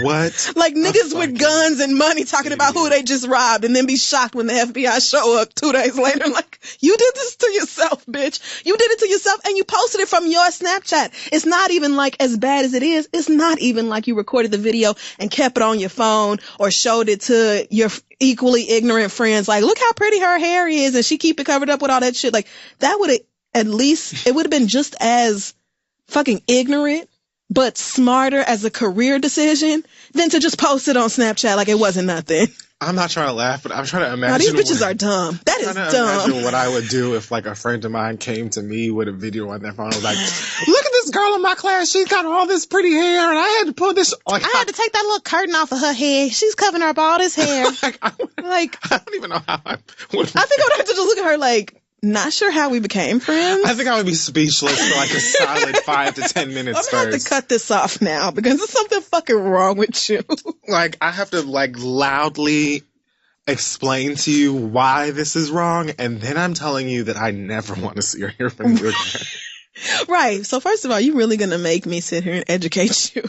What? Niggas with guns and money talking about who they just robbed and then be shocked when the FBI show up 2 days later. You did this to yourself, bitch. You did it to yourself and you posted it from your Snapchat. It's not even as bad as it is. It's not even like you recorded the video and kept it on your phone or showed it to your equally ignorant friends. Look how pretty her hair is and she keep it covered up with all that shit. That would have at least, it would have been just as fucking ignorant but smarter as a career decision than to just post it on Snapchat like it wasn't nothing. I'm not trying to laugh, but I'm trying to imagine. No, these bitches are dumb. That is dumb. Imagine what I would do if a friend of mine came to me with a video on their phone and was like, look at this girl in my class. She's got all this pretty hair and I had to pull this. I had to take that little curtain off of her head. She's covering up all this hair. I don't even know how I would. I think I would have to just look at her not sure how we became friends. I think I would be speechless for a solid 5 to 10 minutes I'm gonna have to cut this off now because there's something fucking wrong with you. I have to loudly explain to you why this is wrong, and then I'm telling you that I never want to see or hear from you again. Right. So first of all, you really gonna make me sit here and educate you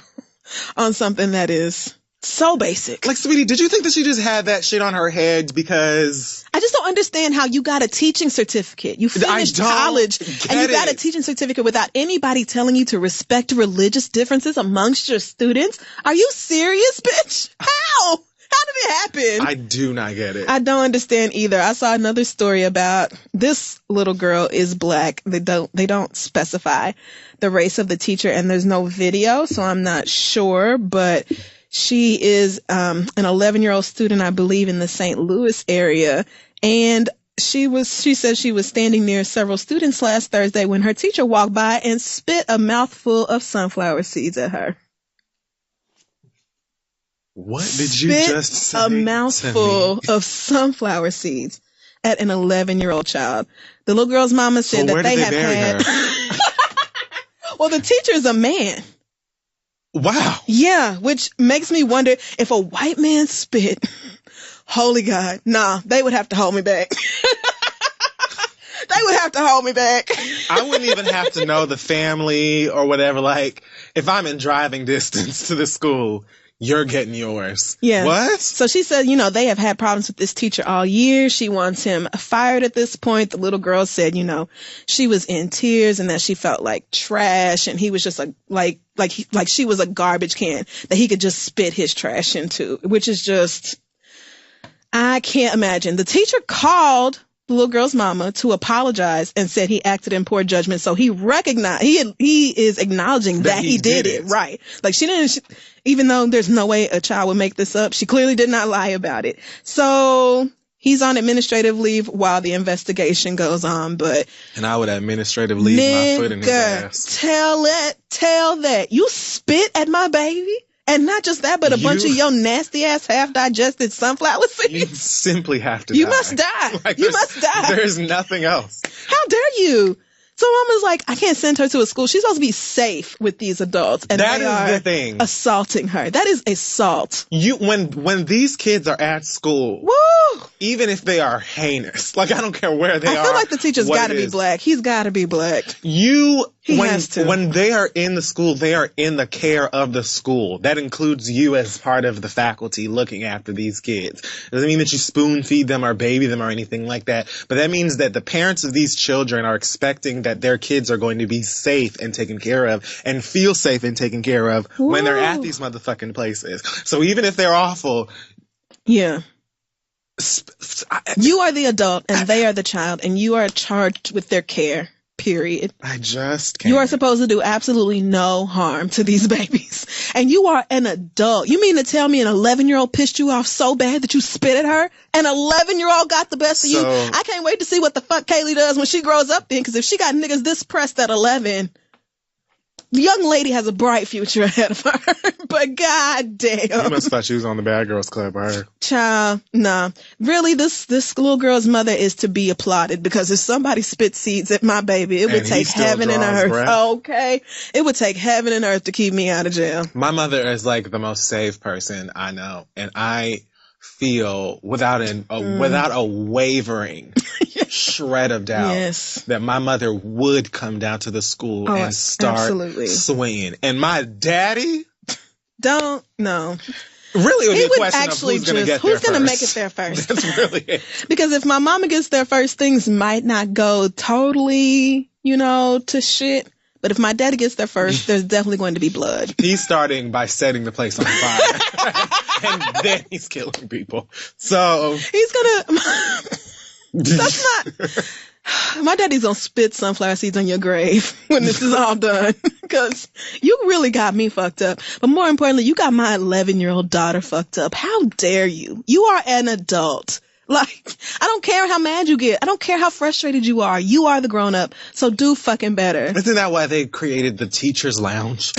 on something that is so basic. Sweetie, did you think that she just had that shit on her head because... I just don't understand how you got a teaching certificate. You finished college and you got a teaching certificate without anybody telling you to respect religious differences amongst your students. Are you serious, bitch? How? How did it happen? I do not get it. I don't understand either. I saw another story about this little girl is black. They don't specify the race of the teacher and there's no video, so I'm not sure, but she is an 11-year-old student, I believe, in the St. Louis area. And she said she was standing near several students last Thursday when her teacher walked by and spit a mouthful of sunflower seeds at her. What did you just say? A mouthful of sunflower seeds at an 11-year-old child. The little girl's mama said that they have had. Well, the teacher is a man. Wow. Yeah, which makes me wonder if a white man spit, holy God, nah, they would have to hold me back. They would have to hold me back. I wouldn't even have to know the family or whatever. Like, if I'm in driving distance to the school, you're getting yours. Yeah. What? So she said, they have had problems with this teacher all year. She wants him fired at this point. The little girl said, she was in tears and that she felt like trash, and he was just like she was a garbage can that he could just spit his trash into, which is just, I can't imagine. The teacher called the little girl's mama to apologize and said he acted in poor judgment. So he recognized, he is acknowledging that he did it. Right. Like even though there's no way a child would make this up, she clearly did not lie about it. So he's on administrative leave while the investigation goes on, and I would administrative leave my foot in his ass. Tell that. You spit at my baby? And not just that, but a bunch of your nasty ass half digested sunflower seeds. You simply have to die. You must die. You must die. There's nothing else. How dare you? So Mama's like, I can't send her to a school. She's supposed to be safe with these adults. And that they is are the thing. Assaulting her. That is assault. When these kids are at school, woo, even if they are heinous, like I don't care where they are. I feel like the teacher's got to be black. He's got to be black. When they are in the school, they are in the care of the school. That includes you as part of the faculty looking after these kids. It doesn't mean that you spoon feed them or baby them or anything like that. But that means that the parents of these children are expecting that their kids are going to be safe and taken care of and feel safe and taken care of when they're at these motherfucking places. So even if they're awful. Yeah. You are the adult and they are the child, and you are charged with their care. Period. I just can't. You are supposed to do absolutely no harm to these babies. And you are an adult. You mean to tell me an 11-year-old pissed you off so bad that you spit at her? An 11-year-old got the best of you? I can't wait to see what the fuck Kaylee does when she grows up then, because if she got niggas this pressed at 11, the young lady has a bright future ahead of her. But goddamn. You must have thought she was on the Bad Girls Club, by her. Child, nah. Really, this little girl's mother is to be applauded, because if somebody spit seeds at my baby, it would take heaven and earth. Okay? It would take heaven and earth to keep me out of jail. My mother is like the most safe person I know. And I feel without a wavering shred of doubt that my mother would come down to the school and start swinging. And my daddy don't know. Really, it would be a question of who's going to get there first. Who's going to make it there first? That's really it. Because if my mama gets there first, things might not go totally, to shit. But if my daddy gets there first, there's definitely going to be blood. He's starting by setting the place on fire. And then he's killing people. So he's gonna. That's not. My daddy's gonna spit sunflower seeds on your grave when this is all done, because you really got me fucked up. But more importantly, you got my 11-year-old daughter fucked up. How dare you? You are an adult. Like, I don't care how mad you get. I don't care how frustrated you are. You are the grown-up, so do fucking better. Isn't that why they created the teacher's lounge?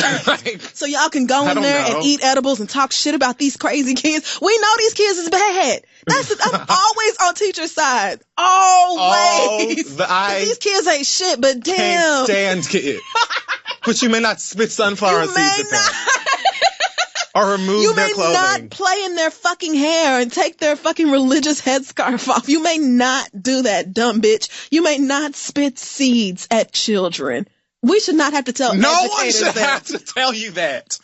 So y'all can go in there and eat edibles and talk shit about these crazy kids. We know these kids is bad. I'm always on teacher's side. Always. These kids ain't shit, but damn. Can't stand kids. But you may not spit sunflower seeds at them. Or remove their clothing. You may not play in their fucking hair and take their fucking religious headscarf off. You may not do that, dumb bitch. You may not spit seeds at children. We should not have to tell no one should have to tell you that.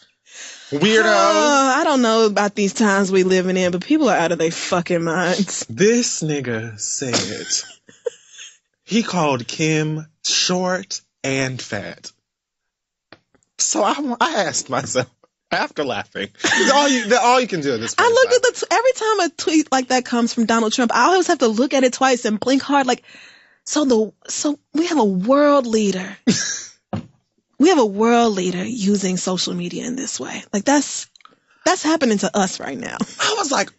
Weirdo. I don't know about these times we living in, but people are out of their fucking minds. This nigga said he called Kim short and fat. So I asked myself, after laughing, all you can do at this point. I look at every time a tweet like that comes from Donald Trump, I always have to look at it twice and blink hard. Like, so we have a world leader. We have a world leader using social media in this way. Like, that's happening to us right now. I was like,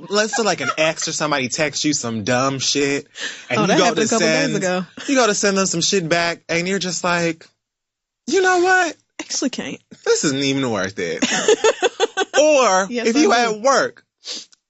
let's say like an ex or somebody texts you some dumb shit, and you go to send them some shit back, and you're just like, you know what? Actually can't. This isn't even worth it. Or if you at work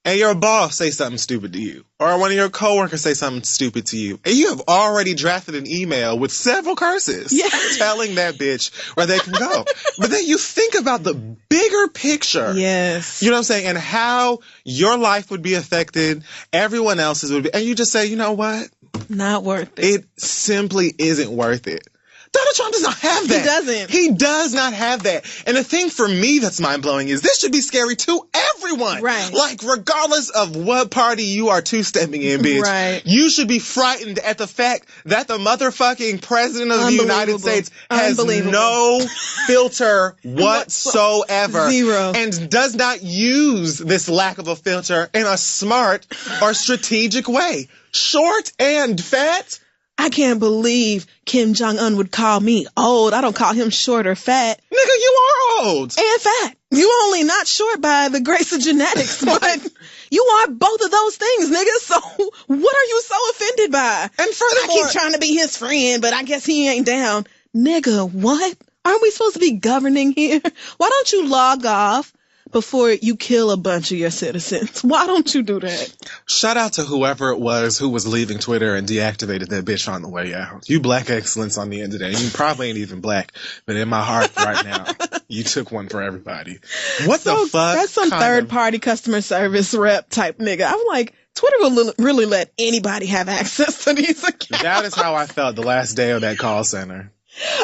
and your boss say something stupid to you, or one of your coworkers say something stupid to you, and you have already drafted an email with several curses telling that bitch where they can go. But then you think about the bigger picture. Yes. You know what I'm saying? And how your life would be affected, everyone else's would be, and you just say, you know what? Not worth it. It simply isn't worth it. Donald Trump does not have that. He doesn't. He does not have that. And the thing for me that's mind-blowing is this should be scary to everyone. Right. Like, regardless of what party you are two-stepping in, bitch. Right. You should be frightened at the fact that the motherfucking president of the United States has no filter whatsoever. Zero. And does not use this lack of a filter in a smart or strategic way. Short and fat. I can't believe Kim Jong-un would call me old. I don't call him short or fat. Nigga, you are old. And fat. You only not short by the grace of genetics, but you are both of those things, nigga. So what are you so offended by? And furthermore, I keep trying to be his friend, but I guess he ain't down. Nigga, what? Aren't we supposed to be governing here? Why don't you log off before you kill a bunch of your citizens? Why don't you do that? Shout out to whoever it was who was leaving Twitter and deactivated that bitch on the way out. You black excellence on the end of that. You probably ain't even black, but in my heart right now, you took one for everybody. What the fuck? That's some third-party customer service rep type nigga. I'm like, Twitter will really let anybody have access to these accounts. That is how I felt the last day of that call center.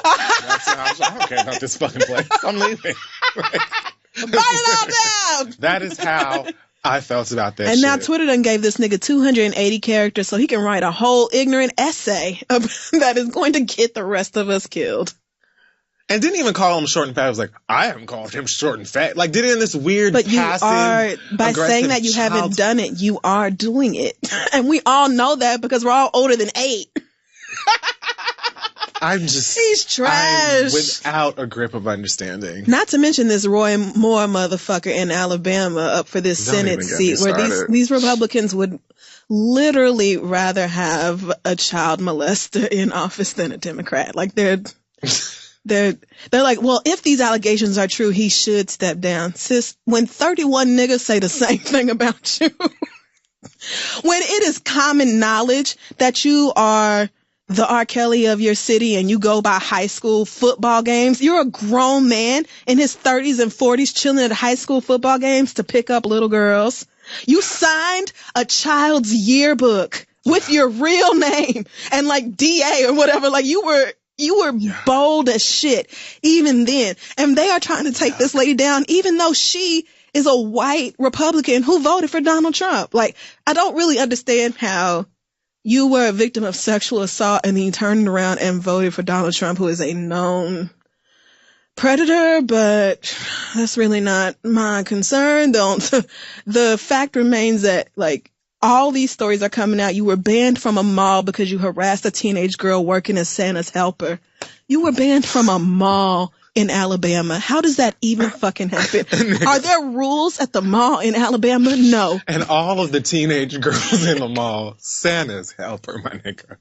That's how I don't care about this fucking place. I'm leaving. Burn it all down! That is how I felt about that and shit. now Twitter done gave this nigga 280 characters so he can write a whole ignorant essay that is going to get the rest of us killed. And didn't even call him short and fat. I was like, I haven't called him short and fat. Like, did it in this weird, but you passive, are, by saying that you haven't done it, you are doing it. And we all know that because we're all older than 8. He's trash. I'm without a grip of understanding. Not to mention this Roy Moore motherfucker in Alabama up for this Senate seat where these Republicans would literally rather have a child molester in office than a Democrat. Like they're like, well, if these allegations are true, he should step down. Sis, when 31 niggas say the same thing about you, when it is common knowledge that you are the R. Kelly of your city and you go by high school football games, you're a grown man in his 30s and 40s chilling at high school football games to pick up little girls. You signed a child's yearbook with your real name and like DA or whatever. Like you were bold as shit even then. And they are trying to take this lady down even though she is a white Republican who voted for Donald Trump. Like, I don't really understand how you were a victim of sexual assault and then you turned around and voted for Donald Trump, who is a known predator, but that's really not my concern. The fact remains that, like, all these stories are coming out. You were banned from a mall because you harassed a teenage girl working as Santa's helper. You were banned from a mall in Alabama. How does that even fucking happen? Are there rules at the mall in Alabama? No. And all of the teenage girls in the mall, Santa's helper, my nigga.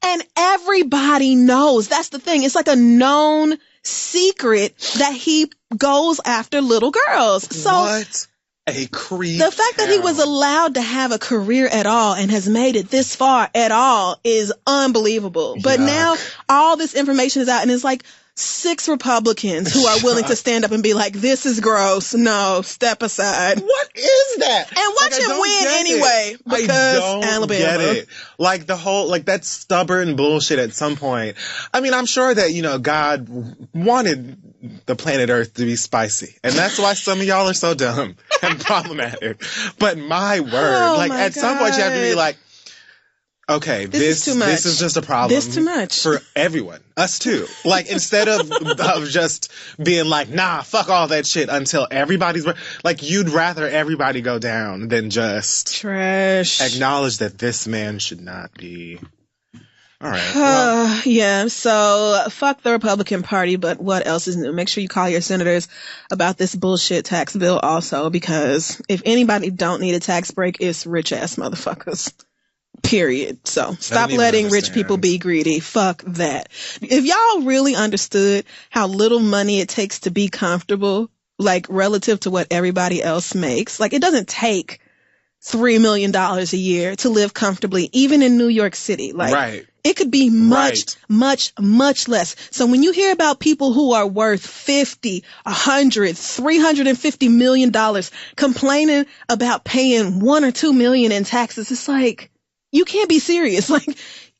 And everybody knows. That's the thing. It's like a known secret that he goes after little girls. So what a creep. The fact that he was allowed to have a career at all and has made it this far at all is unbelievable. But now all this information is out and it's like 6 Republicans who are willing to stand up and be like, this is gross. No, step aside. What is that? And watch him win anyway because Alabama. Get it. Like the whole, like that stubborn bullshit at some point. I mean, I'm sure that, you know, God wanted the planet Earth to be spicy. And that's why some of y'all are so dumb and problematic. But my word, at some point you have to be like, okay, this is too much. This is just a problem. This too much for everyone, us too. Like instead of just being like, nah, fuck all that shit until everybody's like, you'd rather everybody go down than just trash. Acknowledge that this man should not be. All right. Yeah. So fuck the Republican Party, but what else is new? Make sure you call your senators about this bullshit tax bill also, because if anybody don't need a tax break, it's rich ass motherfuckers. Period. So stop letting rich people be greedy. Fuck that. If y'all really understood how little money it takes to be comfortable, like relative to what everybody else makes, like it doesn't take $3 million a year to live comfortably, even in New York City. Like, right. It could be much, much, much less. So when you hear about people who are worth 50, 100, $350 million complaining about paying 1 or 2 million in taxes, it's like, you can't be serious. Like,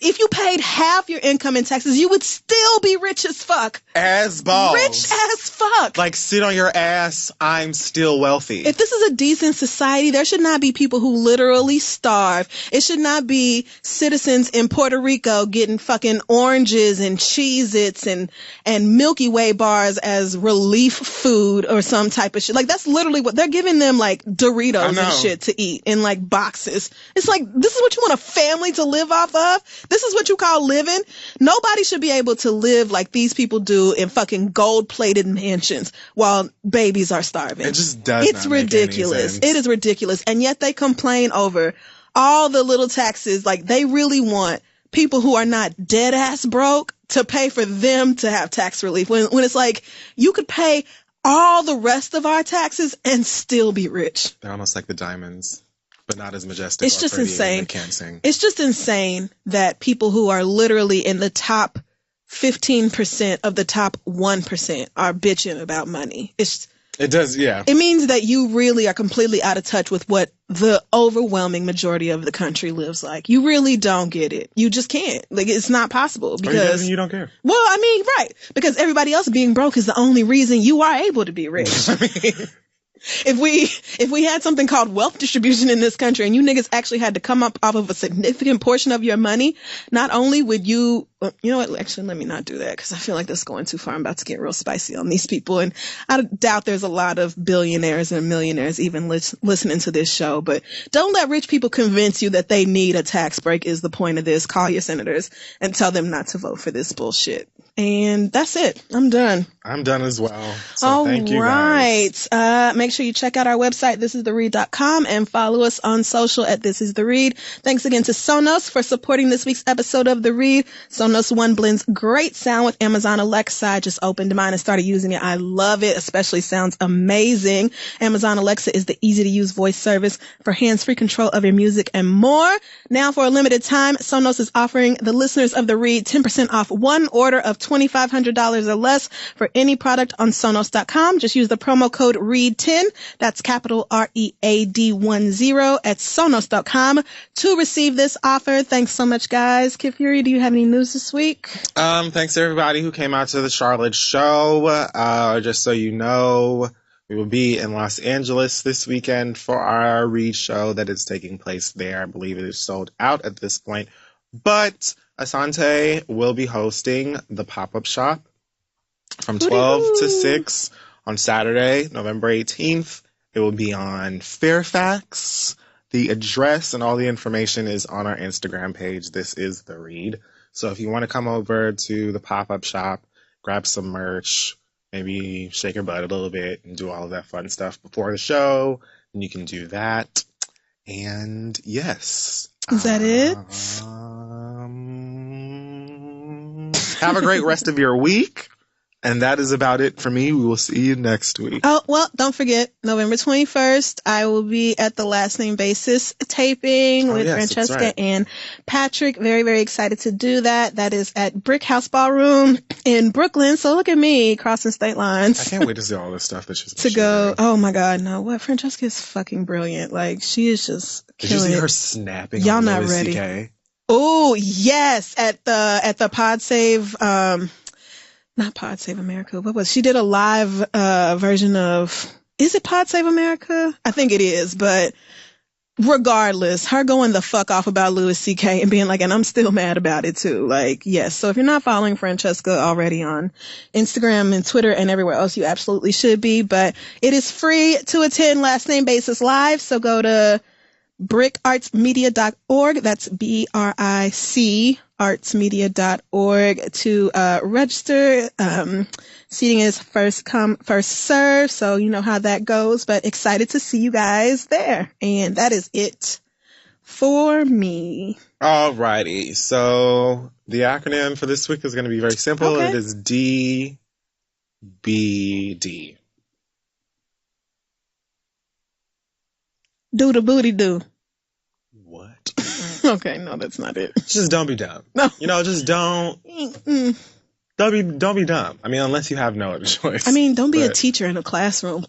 if you paid half your income in taxes, you would still be rich as fuck. As balls. Rich as fuck. Like, sit on your ass, I'm still wealthy. If this is a decent society, there should not be people who literally starve. It should not be citizens in Puerto Rico getting fucking oranges and Cheez-Its and Milky Way bars as relief food or some type of shit. Like, that's literally what they're giving them, like Doritos and shit to eat in like boxes. It's like, this is what you want a family to live off of? This is what you call living? Nobody should be able to live like these people do in fucking gold-plated mansions while babies are starving. It just does It's not make ridiculous. any sense. It is ridiculous. And yet they complain over all the little taxes. Like, they really want people who are not dead ass broke to pay for them to have tax relief. When it's like, you could pay all the rest of our taxes and still be rich. They're almost like the diamonds, but not as majestic. It's just insane. They can't sing. It's just insane that people who are literally in the top 15% of the top 1% are bitching about money. It does, yeah. It means that you really are completely out of touch with what the overwhelming majority of the country lives like. You really don't get it. You just can't. Like, it's not possible because you don't care. Well, I mean, right. Because everybody else being broke is the only reason you are able to be rich. I mean, If we had something called wealth distribution in this country and you niggas actually had to come up off of a significant portion of your money, not only would you know what, actually let me not do that because I feel like this is going too far. I'm about to get real spicy on these people, and I doubt there's a lot of billionaires and millionaires even listening to this show, but don't let rich people convince you that they need a tax break is the point of this. Call your senators and tell them not to vote for this bullshit. And that's it. I'm done. I'm done as well. So thank you guys. Make sure you check out our website, thisistheread.com, and follow us on social at This Is The Read. Thanks again to Sonos for supporting this week's episode of The Read. Sonos One blends great sound with Amazon Alexa. I just opened mine and started using it. I love it, especially sounds amazing. Amazon Alexa is the easy-to-use voice service for hands-free control of your music and more. Now, for a limited time, Sonos is offering the listeners of The Read 10% off one order of $2,500 or less for any product on Sonos.com. Just use the promo code READ10. That's capital READ10 at Sonos.com to receive this offer. Thanks so much, guys. Kid Fury, do you have any news this week? Thanks to everybody who came out to the Charlotte show. Just so you know, we will be in Los Angeles this weekend for our Read show that is taking place there. I believe it is sold out at this point. But Asante will be hosting the pop-up shop from 12 to 6 on Saturday, November 18th. It will be on Fairfax. The address and all the information is on our Instagram page. This is The Read. So if you want to come over to the pop-up shop, grab some merch, maybe shake your butt a little bit and do all of that fun stuff before the show, and you can do that. And yes. Is that it? Have a great rest of your week. And that is about it for me. We will see you next week. Oh, well, don't forget, November 21st, I will be at the Last Name Basis taping with Francesca and Patrick. Very, very excited to do that. That is at Brick House Ballroom in Brooklyn. So look at me crossing state lines. I can't wait to see all this stuff that she's to go. Oh my God, no. What? Francesca is fucking brilliant. Like, she is just killing it. Did you see her snapping Y'all on not Louis ready. CK? Oh, yes. At the Pod Save, not Pod Save America. What was she did a live version of, is it Pod Save America? I think it is, but regardless, her going the fuck off about Louis CK and being like, and I'm still mad about it too. Like, yes. So if you're not following Francesca already on Instagram and Twitter and everywhere else, you absolutely should be. But it is free to attend Last Name Basis Live. So go to brickartsmedia.org. That's BRIC artsmedia.org to register. Seating is first come, first serve. So you know how that goes, but excited to see you guys there. And that is it for me. Alrighty. So the acronym for this week is going to be very simple. Okay. It is DBD. Do the booty do. Okay, no, that's not it. Just don't be dumb. No. Just don't be dumb. I mean, unless you have no other choice. I mean, don't be a teacher in a classroom.